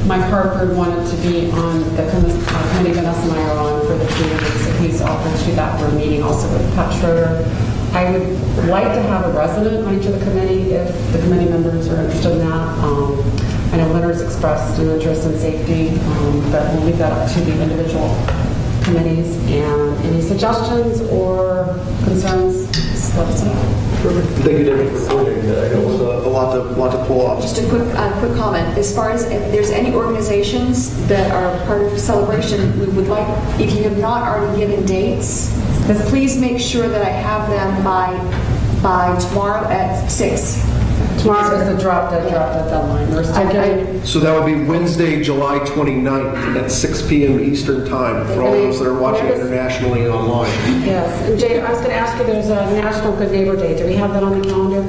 Mike Hartford wanted to be on the committee Vanessa and I are on for the community, so he's offered to do that for a meeting also with Pat Schroeder. I would like to have a resident on each of the committee if the committee members are interested in that. I know Leonard's expressed an interest in safety, but we'll leave that up to the individual committees. And any suggestions or concerns, just let us know. Perfect. Thank you, Debbie, for coordinating that. I know it was a lot to pull off. Just a quick comment. As far as if there's any organizations that are part of Celebration, we would like, if you have not already given dates, please make sure that I have them by tomorrow at 6. Tomorrow is the drop dead deadline. We're still getting. So that would be Wednesday, July 29th at 6 p.m. Eastern Time for all those that are watching internationally and online. Yes. And Jay, I was going to ask you, there's a National Good Neighbor Day. Do we have that on the calendar?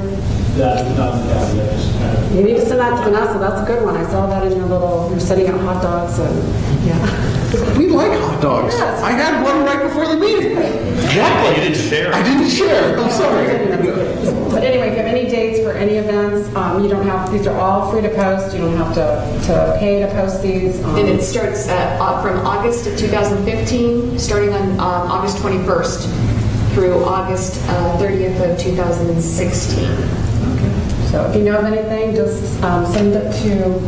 That is not the You need to send that to Vanessa. That's a good one. I saw that in your little, you're setting out hot dogs and, yeah. We like hot dogs. Yes. I had one right before the meeting. Exactly. You didn't share. I didn't share. I'm sorry. But anyway, if you have any dates for any events, you don't have, these are all free to post. You don't have to pay to post these. And it starts from August of 2015, starting on August 21st through August 30th of 2016. So if you know of anything, just send it to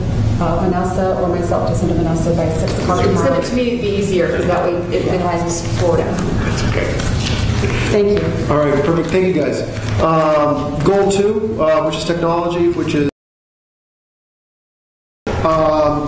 Vanessa or myself to send to Vanessa by 6 o'clock Send tomorrow. it to me, it'd be easier because that way it minimizes Florida. Thank you. All right, perfect. Thank you, guys. Goal 2, which is technology, which is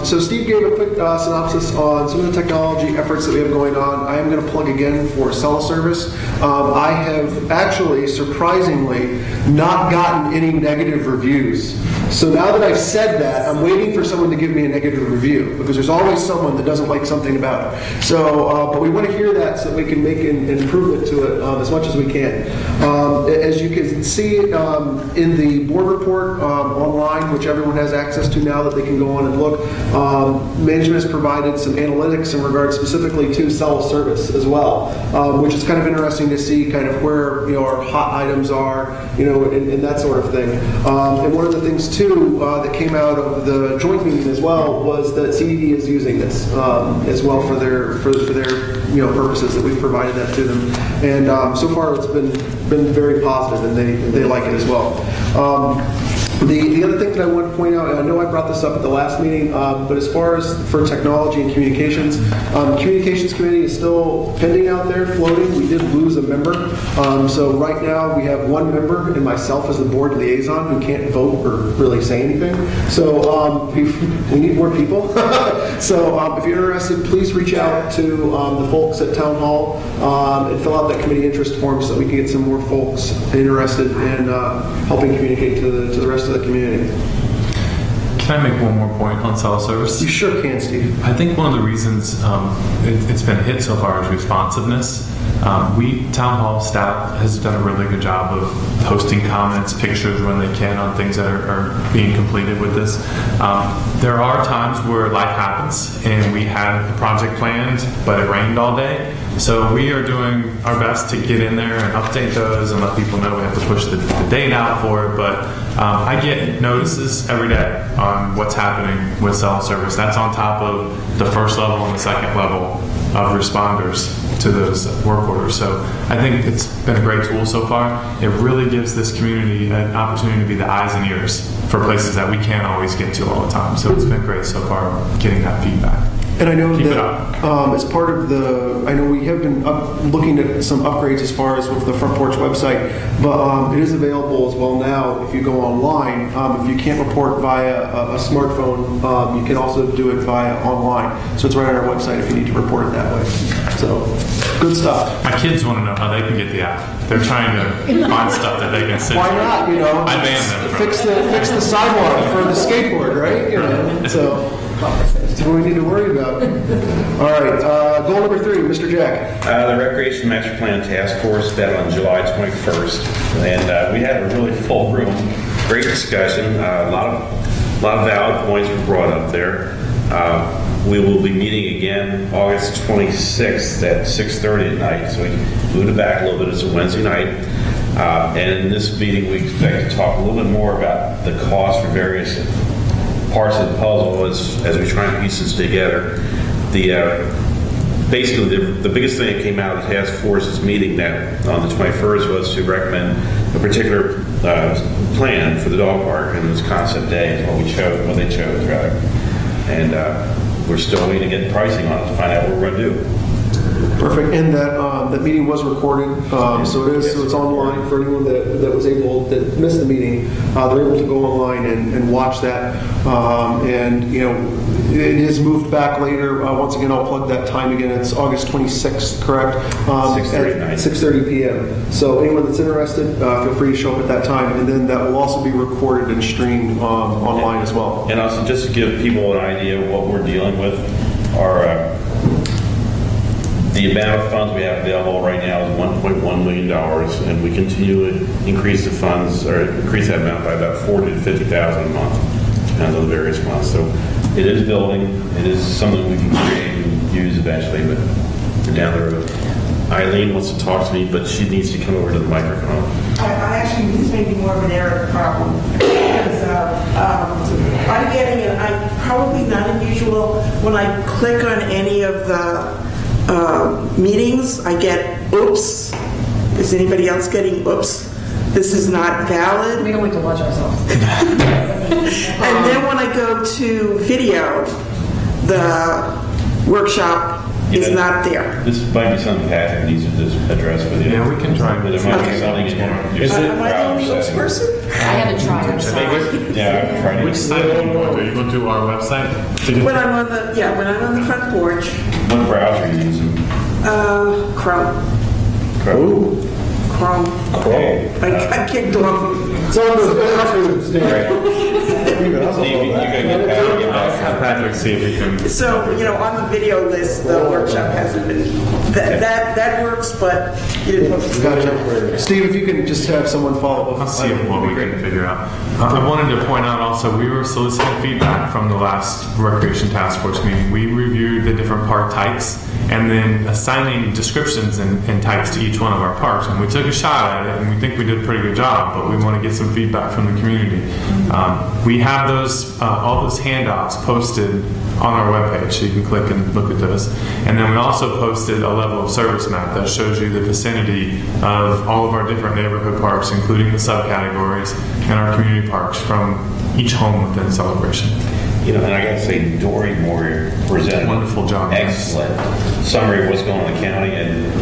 so Steve gave a quick synopsis on some of the technology efforts that we have going on. I am going to plug again for cell service. I have actually, surprisingly, not gotten any negative reviews So now that I've said that, I'm waiting for someone to give me a negative review, because there's always someone that doesn't like something about it. So, but we want to hear that so that we can make an improvement to it as much as we can. As you can see in the board report online, which everyone has access to now that they can go on and look, management has provided some analytics in regards specifically to cell service as well, which is kind of interesting to see kind of where our hot items are, and that sort of thing. And one of the things too that came out of the joint meeting as well was that CED is using this as well for their purposes, that we've provided that to them, and so far it's been very positive, and they like it as well. The other thing that I want to point out, and I know I brought this up at the last meeting, but as far as for technology and communications, communications committee is still pending out there, floating. We did lose a member, so right now we have one member and myself as the board liaison who can't vote or really say anything. So we need more people. So if you're interested, please reach out to the folks at Town Hall and fill out that committee interest form so that we can get some more folks interested in helping communicate to the rest of the community. Can I make one more point on cell service? You sure can, Steve. I think one of the reasons it's been a hit so far is responsiveness. Town Hall staff has done a really good job of posting comments, pictures when they can on things that are being completed with this. There are times where life happens and we had a project planned, but it rained all day. So we are doing our best to get in there and update those and let people know we have to push the date out for it. But I get notices every day on what's happening with cell service. That's on top of the first level and the second level of responders to those work orders. So I think it's been a great tool so far. It really gives this community an opportunity to be the eyes and ears for places that we can't always get to all the time. So it's been great so far getting that feedback. And I know Keep that as part of I know we have been looking at some upgrades as far as with the Front Porch website, but it is available as well now if you go online. If you can't report via a smartphone, you can also do it via online. So it's right on our website if you need to report it that way. So, good stuff. My kids want to know how they can get the app. They're trying to find stuff that they can send. Why not? I ban them. Fix the sidewalk for the skateboard, right? So. That's what we need to worry about. All right, goal number 3, Mr. Jack. The Recreation Master Plan Task Force met on July 21st, and we had a really full room, great discussion, a lot of valid points were brought up there. We will be meeting again August 26th at 6:30 at night, so we moved it back a little bit. It's a Wednesday night. And in this meeting, we expect to talk a little bit more about the cost for various parts of the puzzle as we try and piece this together. Basically, the biggest thing that came out of the task force's meeting that on the 21st was to recommend a particular plan for the dog park, and this concept day is what they chose rather. And we're still waiting to get pricing on it to find out what we're going to do. Perfect. And that meeting was recorded, so it's online for anyone that was able that missed the meeting. They're able to go online and watch that. And it is moved back later. Once again, I'll plug that time again. It's August 26th, correct? 6:30 p.m. So anyone that's interested, feel free to show up at that time, and then that will also be recorded and streamed online as well. And also, just to give people an idea of what we're dealing with, the amount of funds we have available right now is $1.1 million, and we continue to increase the funds, or increase that amount by about $40,000 to $50,000 a month, depends on the various months. So it is building. It is something we can create and use eventually, but we're down the road. Eileen wants to talk to me, but she needs to come over to the microphone. I actually, this may be more of an Eric problem, because I'm getting probably not unusual, when I click on any of the meetings, I get oops. Is anybody else getting oops? This is not valid. We don't like to watch ourselves. And then when I go to video, the workshop is not there. This might be something Patrick needs to just address with you. Yeah, we can try. There might be something in here. Am I the only oops person? I haven't tried. I'm sorry. Yeah, I haven't tried it. Which site are you going to? Are you going to our website? When I'm on the front porch. What browser are you using? Chrome. Chrome. Crom. I got kicked off. It's on the Steve. Steve, you gotta get Patrick I'll have Patrick see if he can. So, on the video list, the workshop hasn't been, that works, but you didn't post it. Gotcha. Steve, if you can just have someone follow up. I'll see what we can figure out. I wanted to point out also, we were soliciting feedback from the last Recreation Task Force meeting. We reviewed the different park types and then assigning descriptions and types to each one of our parks. And we took a shot at it, and we think we did a pretty good job, but we want to get some feedback from the community. We have those all those handouts posted on our webpage, so you can click and look at those. And then we also posted a level of service map that shows you the vicinity of all of our different neighborhood parks, including the subcategories and our community parks from each home within Celebration. And I gotta say, Dory Moore presented Wonderful job. excellent summary of what's going on in the county, and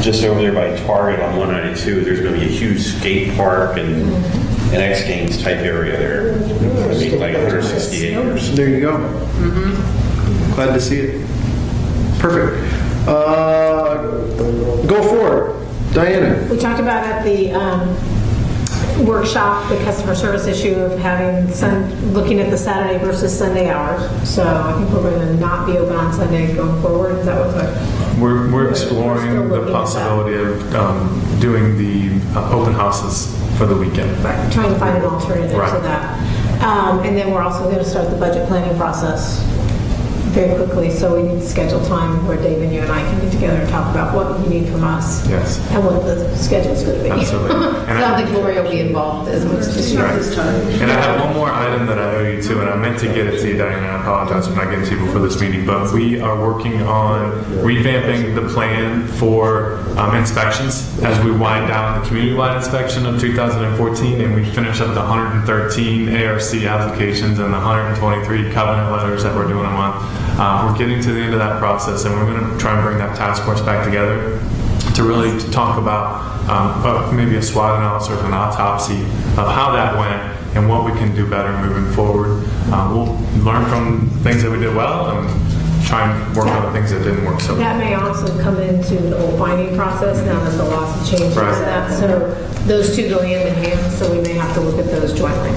just over there by Target on 192, there's going to be a huge skate park and an X Games type area there. I mean, like 160 acres. There you go. Glad to see it. Perfect. Go forward. Diana. We talked about at the workshop the customer service issue of looking at the Saturday versus Sunday hours. So I think we're going to not be open on Sunday going forward. Is that what's We're exploring the possibility of doing the open houses for the weekend. Right, trying to find an alternative to Right. that. And then we're also going to start the budget planning process very quickly, so we need to schedule time where Dave and you and I can get together and talk about what you need from us. Yes. And what the schedule's going to be. Absolutely. I don't think Gloria will be involved as much this year. And I have one more item that I owe you too, and I meant to get it to you, Diane, and I apologize for not getting to you before this meeting, but we are working on revamping the plan for inspections as we wind down the community-wide inspection of 2014, and we finish up the 113 ARC applications and the 123 covenant letters that we're doing a month. We're getting to the end of that process, and we're going to try and bring that task force back together to really talk about maybe a SWOT analysis or an autopsy of how that went and what we can do better moving forward. We'll learn from things that we did well and try and work on the things that didn't work so well. That may also come into the whole finding process now that the laws have changed Right. to that. So those two go hand in hand, so we may have to look at those jointly.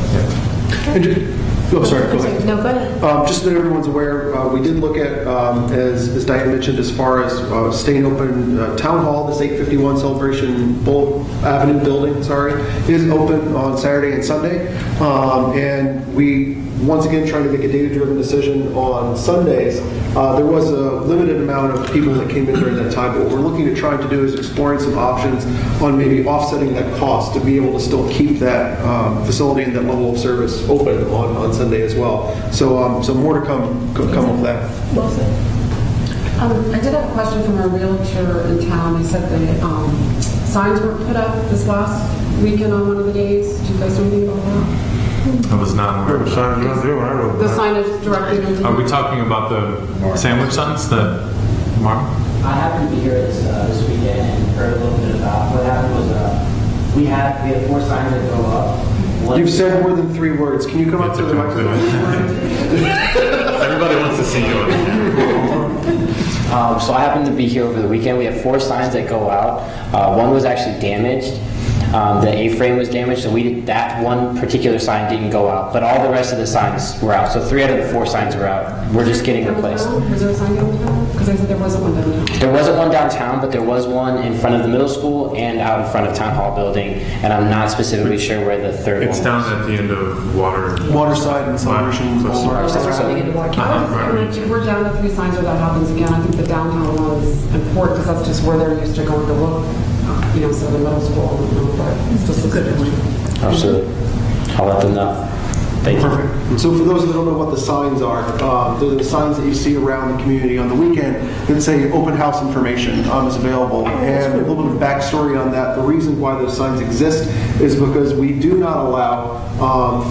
Sorry, go ahead. No, go ahead. Just so that everyone's aware, we did look at, as Diane mentioned, as far as staying open, Town Hall, this 851 Celebration Bull Avenue building, is open on Saturday and Sunday. And we, once again, trying to make a data-driven decision on Sundays. There was a limited amount of people that came in during that time, but what we're looking at trying to do is exploring some options on maybe offsetting that cost to be able to still keep that facility and that level of service open on Sunday as well. So more to come with that. Well said. I did have a question from a realtor in town. They said the signs were put up this last weekend on one of the days. Do you guys know anything about that? I was not aware of that. The signage directly into Are we talking about the sandwich signs that Mark? I happened to be here this weekend and heard a little bit about what happened was we had 4 signs that go up. One- You've said more than 3 words. Can you come up to the microphone? Everybody wants to see you on the camera. So I happened to be here over the weekend. We have 4 signs that go out. One was actually damaged. The A-frame was damaged, so that one particular sign didn't go out, but all the rest of the signs were out. So 3 out of the 4 signs were out. We're just getting replaced. Was there a sign downtown? Because I said there wasn't one downtown. There wasn't one downtown, but there was one in front of the middle school and out in front of Town Hall building, and I'm not specifically sure where the third one It's was. down at the end of Waterside and Celebration Boulevard. If we're down to 3 signs where that happens again, I think the downtown one is important because that's just where they're used to going to look. So the middle school, but it's just a good point. Absolutely. I'll let them know. Thank you. Perfect. So for those that don't know what the signs are, they're the signs that you see around the community on the weekend that say open house information is available. And a little bit of backstory on that. The reason why those signs exist is because we do not allow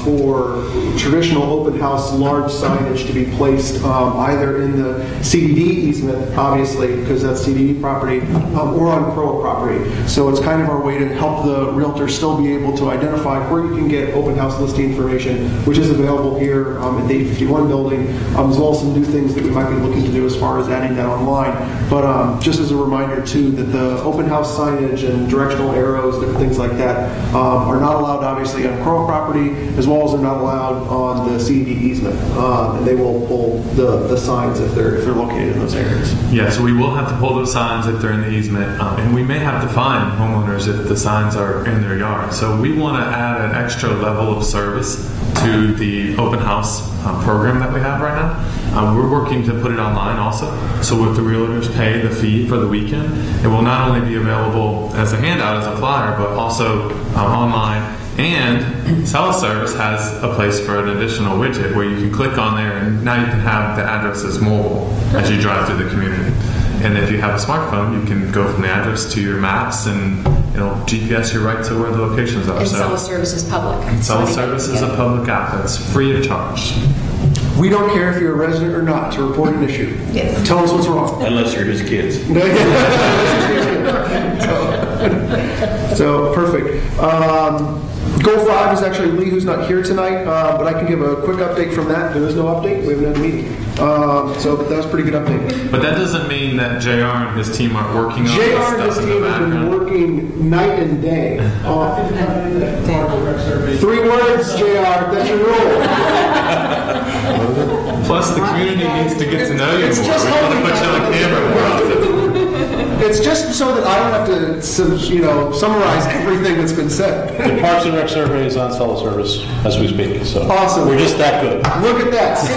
for traditional open house large signage to be placed either in the CDD easement, obviously, because that's CDD property, or on CROA property. So it's kind of our way to help the realtor still be able to identify where you can get open house listing information which is available here at the 851 building, as well as some new things that we might be looking to do as far as adding that online. But just as a reminder too, that the open house signage and directional arrows, different things like that, are not allowed obviously on CROA property, as well as they're not allowed on the CED easement. And they will pull the signs if they're located in those areas. Yeah, so we will have to pull those signs if they're in the easement, and we may have to fine homeowners if the signs are in their yard. So we want to add an extra level of service to the open house program that we have right now. We're working to put it online also. So if the realtors pay the fee for the weekend, it will not only be available as a handout, as a flyer, but also online. And Service has a place for an additional widget where you can click on there, and now you can have the addresses mobile as you drive through the community. And if you have a smartphone, you can go from the address to your maps, and it'll GPS you right to where the locations are. And Service is public. Service is a public app that's free of charge. We don't care if you're a resident or not to report an issue. Yes. Tell us what's wrong. Unless you're his kids. So perfect. Goal 5 is actually Lee, who's not here tonight, but I can give a quick update from that. There is no update. We haven't had a meeting. But that was a pretty good update. But that doesn't mean that JR and his team aren't working on this JR and his stuff in the team have been background. working night and day. 3 words, JR. That's your rule. Plus, the community needs to get to know you more. It's just We want to put you on camera more often. It's just so that I don't have to, summarize everything that's been said. The Parks and Rec survey is on Service as we speak, so. Awesome. We're just that good. Look at that. See,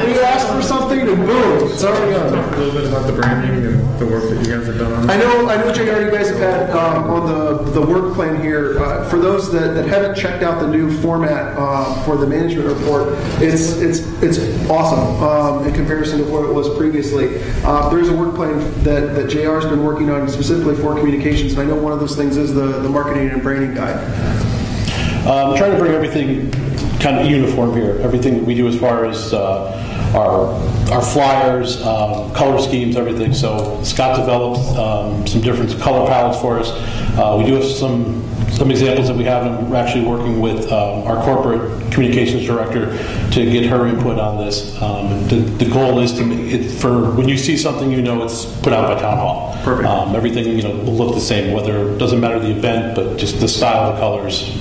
we asked for something and boom, it's already on. Talk a little bit about the branding and the work that you guys have done on I that. know, JR, you guys have had on the work plan here. For those that haven't checked out the new format for the management report, it's awesome in comparison to what it was previously. There's a work plan that JR's been working on specifically for communications, and I know one of those things is the marketing and branding guide. I'm trying to bring everything kind of uniform here. Everything that we do as far as our flyers, color schemes, everything. So Scott developed some different color palettes for us. We do have some examples that we have, and we're actually working with our corporate communications director to get her input on this. The goal is to make it, for when you see something, it's put out by Town Hall. Perfect. Everything will look the same, whether it doesn't matter the event, but just the style, the colors.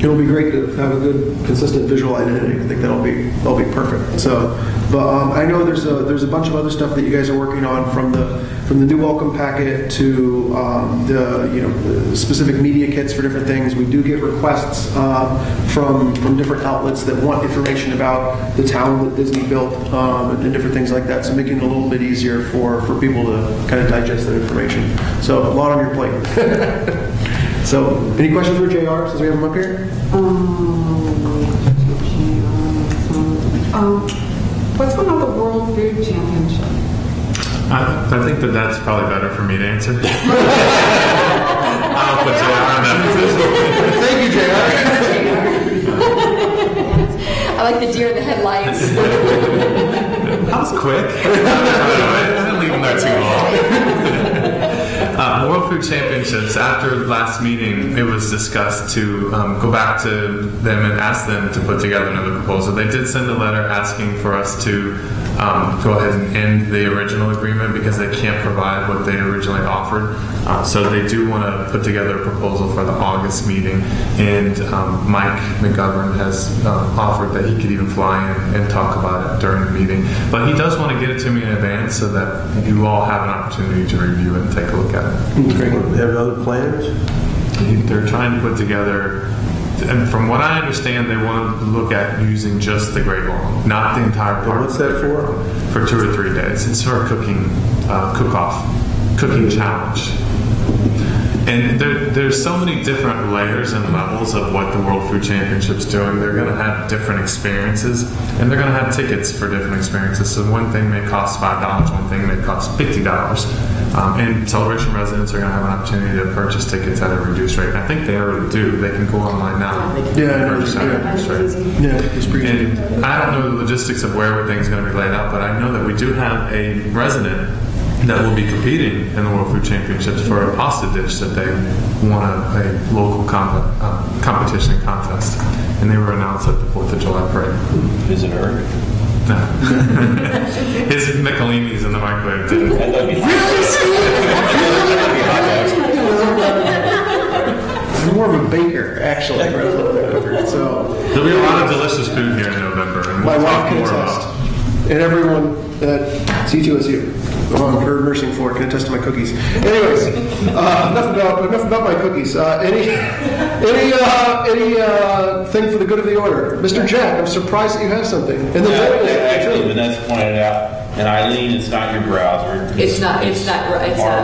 It'll be great to have a good, consistent visual identity. I think that'll be perfect. So, but I know there's a bunch of other stuff that you guys are working on, from the new welcome packet to the specific media kits for different things. We do get requests from different outlets that want information about the town that Disney built and different things like that. So making it a little bit easier for people to kind of digest that information. So a lot on your plate. So, any questions for JR since we have him up here? What's going on with the World Food Championship? I think that's probably better for me to answer. I'll put JR in that position. Thank you, JR. I like the deer in the headlights. That was quick. I didn't leave him there too long. World Food Championships, after last meeting, it was discussed to go back to them and ask them to put together another proposal. They did send a letter asking for us to go ahead and end the original agreement because they can't provide what they originally offered. So they do want to put together a proposal for the August meeting, and Mike McGovern has offered that he could even fly in and talk about it during the meeting. But he does want to get it to me in advance so that you all have an opportunity to review it and take a look at it. Great. Have other plans? They're trying to put together, and from what I understand, they want to look at using just the Great Lawn, not the entire park. What's that for? For 2 or 3 days. It's for a cooking challenge. And there's so many different layers and levels of what the World Food Championship's doing. They're going to have different experiences, and they're going to have tickets for different experiences. So one thing may cost $5, one thing may cost $50. And Celebration residents are going to have an opportunity to purchase tickets at a reduced rate. And I think they already do. They can go online now. Yeah, and purchase at a reduced rate. Yeah, it's pretty easy. And I don't know the logistics of where everything's going to be laid out, but I know that we do have a resident that will be competing in the World Food Championships for a pasta dish that they won a local competition contest, and they were announced at the 4th of July parade. Is it Eric? No. His Michelini's in the microwave. I'm more of a baker, actually. So There'll be a lot of delicious food here in November, and my we'll wife talk can more attest, about. and everyone at C2SU on her nursing floor can attest to my cookies. Anyways, enough about my cookies. Any thing for the good of the order, Mr. Jack? I'm surprised that you have something. And Actually, Vanessa pointed out, and Eileen, it's not your browser. It's not our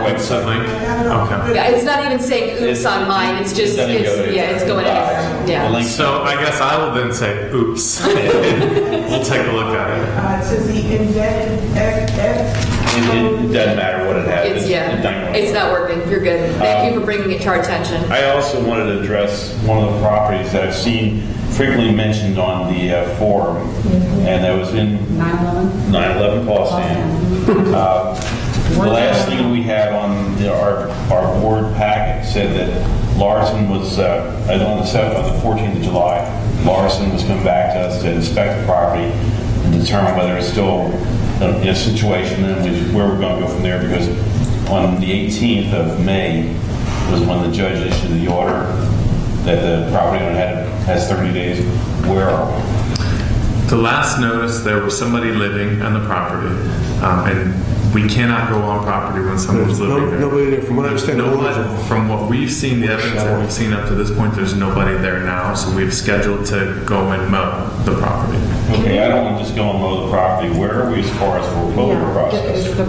website link. Okay. Yeah, it's not even saying oops on mine. It's just, it's going anywhere. Yeah. So I guess I will then say oops. We'll take a look at it. It says the embedded It doesn't matter what it has. It's not working. You're good. Thank you for bringing it to our attention. I also wanted to address one of the properties that I've seen frequently mentioned on the forum, and that was in 9/11 Coliseum. The last thing we had on our board packet said that Larson was, on the 14th of July, Larson was coming back to us to inspect the property and determine whether it's still in a situation and where we're going to go from there, because on the 18th of May was when the judge issued the order that the property owner has 30 days. Where are we? The last notice, there was somebody living on the property, and we cannot go on property when someone's living there. Nobody there, from what I understand. From what we've seen, the evidence that we've seen up to this point, there's nobody there now, so we've scheduled to go and mow the property. Okay, I don't want to just go and mow the property. Where are we as far as foreclosure process? The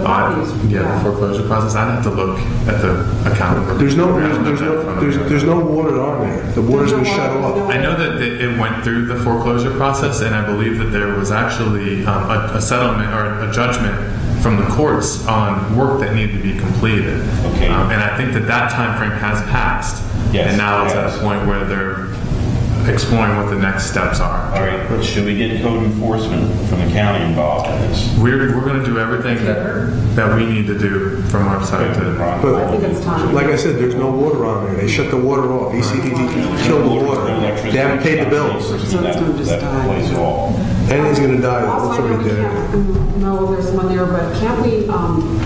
foreclosure process. I'd have to look at the account. There's no water on there. The water's been shut off. I know that it went through the foreclosure process, and I believe that there was actually a settlement or a judgment from the courts on work that needed to be completed. Okay. And I think that time frame has passed. Yes, and now it's at a point where they're exploring what the next steps are. All right, but should we get code enforcement from the county involved in this? We're going to do everything that we need to do from our side to. But like I said, there's no water on there. They shut the water off. ECDD killed the water. They haven't paid the bills. Anything's going to die. That's already dead. No, there's some there, but can't we,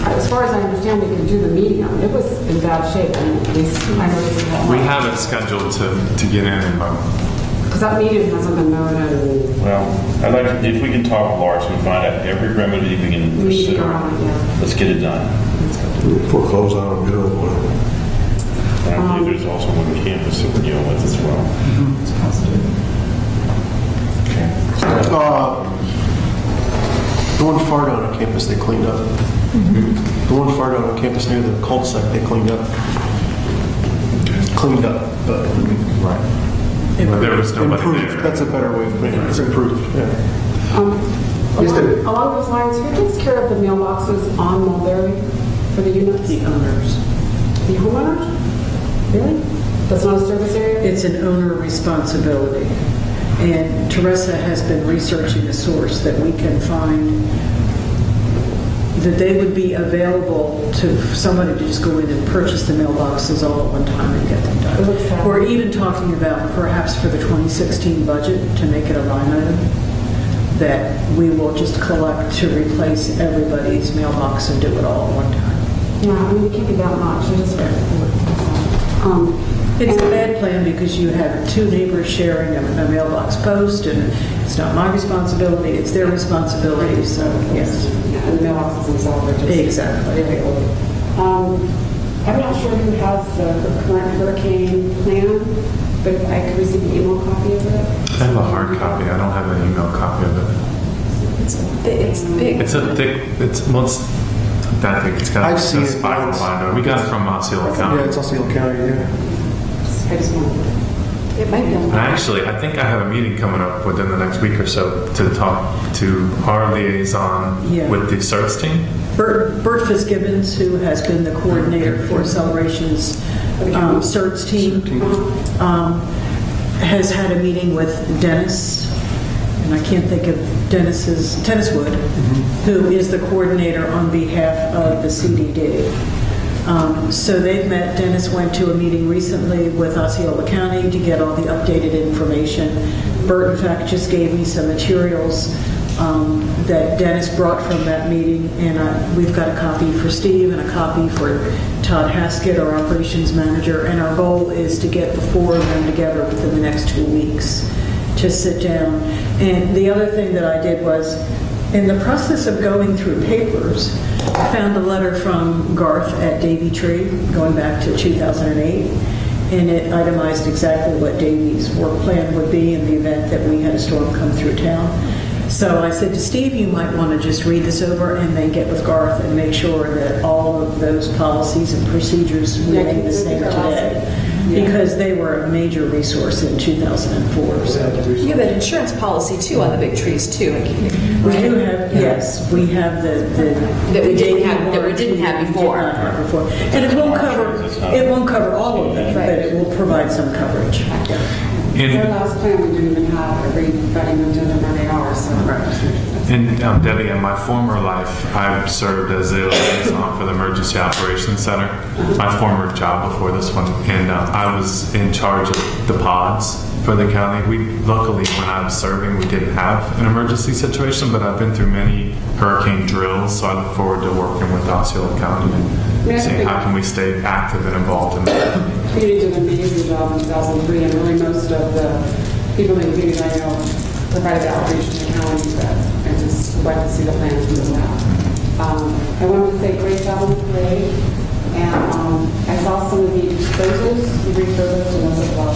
as far as I understand, we can do the medium. It was in bad shape. We have it scheduled to get in and mow. Because that medium hasn't been mowed in. Well, I'd like to, if we can talk with Larson and find out every remedy we can pursue. Let's get it done. Foreclose on them, get over it. And I believe there's also one campus that we're dealing with as well. It's positive. The one far down on campus they cleaned up. The one far down on campus near the cul-de-sac they cleaned up. Cleaned up, but right. There was nobody improved. there. That's a better way of putting it. It's improved. Yeah. Along those lines, who takes care of the mailboxes on Mulberry for the units? The owners. The homeowners? Really? That's not a service area? It's an owner responsibility. And Teresa has been researching a source that we can find that they would be available to somebody to just go in and purchase the mailboxes all at one time and get them done. We're even talking about perhaps for the 2016 budget to make it a line item that we will just collect to replace everybody's mailbox and do it all at one time. Yeah, I mean, it can't be that much. It's a bad plan because you have two neighbors sharing a mailbox post, and it's not my responsibility, it's their responsibility, so yes. Yeah, and the mailboxes themselves are just exactly very old. I'm not sure who has the current hurricane plan, but if I could receive an email copy of it. I have a hard copy. I don't have an email copy of it. It's big. It's a thick. It's that thick. It's got I've a seen it spiral once. line. We got it from Osceola County. Yeah, it's Osceola County. Yeah. I just wanted It might be. And actually, I think I have a meeting coming up within the next week or so to talk to our liaison with the CERTS team. Bert Fitzgibbons, who has been the coordinator for Celebration's CERTS team, has had a meeting with Dennis, and I can't think of Dennis Wood, who is the coordinator on behalf of the CDD. So they've met. Dennis went to a meeting recently with Osceola County to get all the updated information. Bert, in fact, just gave me some materials that Dennis brought from that meeting, and we've got a copy for Steve and a copy for Todd Haskett, our operations manager, and our goal is to get the four of them together within the next 2 weeks to sit down. And the other thing that I did was, in the process of going through papers, I found a letter from Garth at Davy Tree going back to 2008, and it itemized exactly what Davy's work plan would be in the event that we had a storm come through town. So I said to Steve, you might want to just read this over and then get with Garth and make sure that all of those policies and procedures remain the same today. Because they were a major resource in 2004. So. You have an insurance policy too on the big trees too. We do have, yes, we have the that we didn't have before. And it won't cover all of them, but it will provide some coverage. Our last plan, we didn't even have everybody moved in where they are, so. And Debbie, in my former life, I served as a liaison for the Emergency Operations Center, my former job before this one, and I was in charge of the pods for the county. Luckily, when I was serving, we didn't have an emergency situation, but I've been through many hurricane drills, so I look forward to working with Osceola County and seeing how can we stay active and involved in that. We did an amazing job in 2003, and really most of the people in the community I know provided the outreach to the county, but I just would like to see the plans move out. I wanted to say great job on the parade, and I saw some of the photos you refurbished and those as well.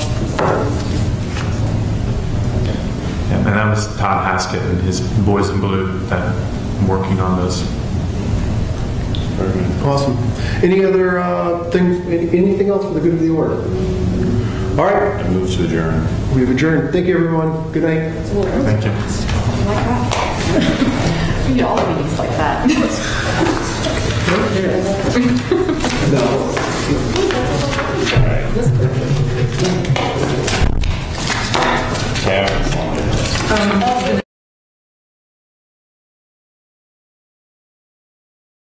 Yeah, and that was Todd Haskett and his Boys in Blue that working on those. Awesome. Any other anything else for the good of the order? All right. I move to adjourn. We've adjourned. Thank you, everyone. Good night. Thank you. We need all the meetings like that. No.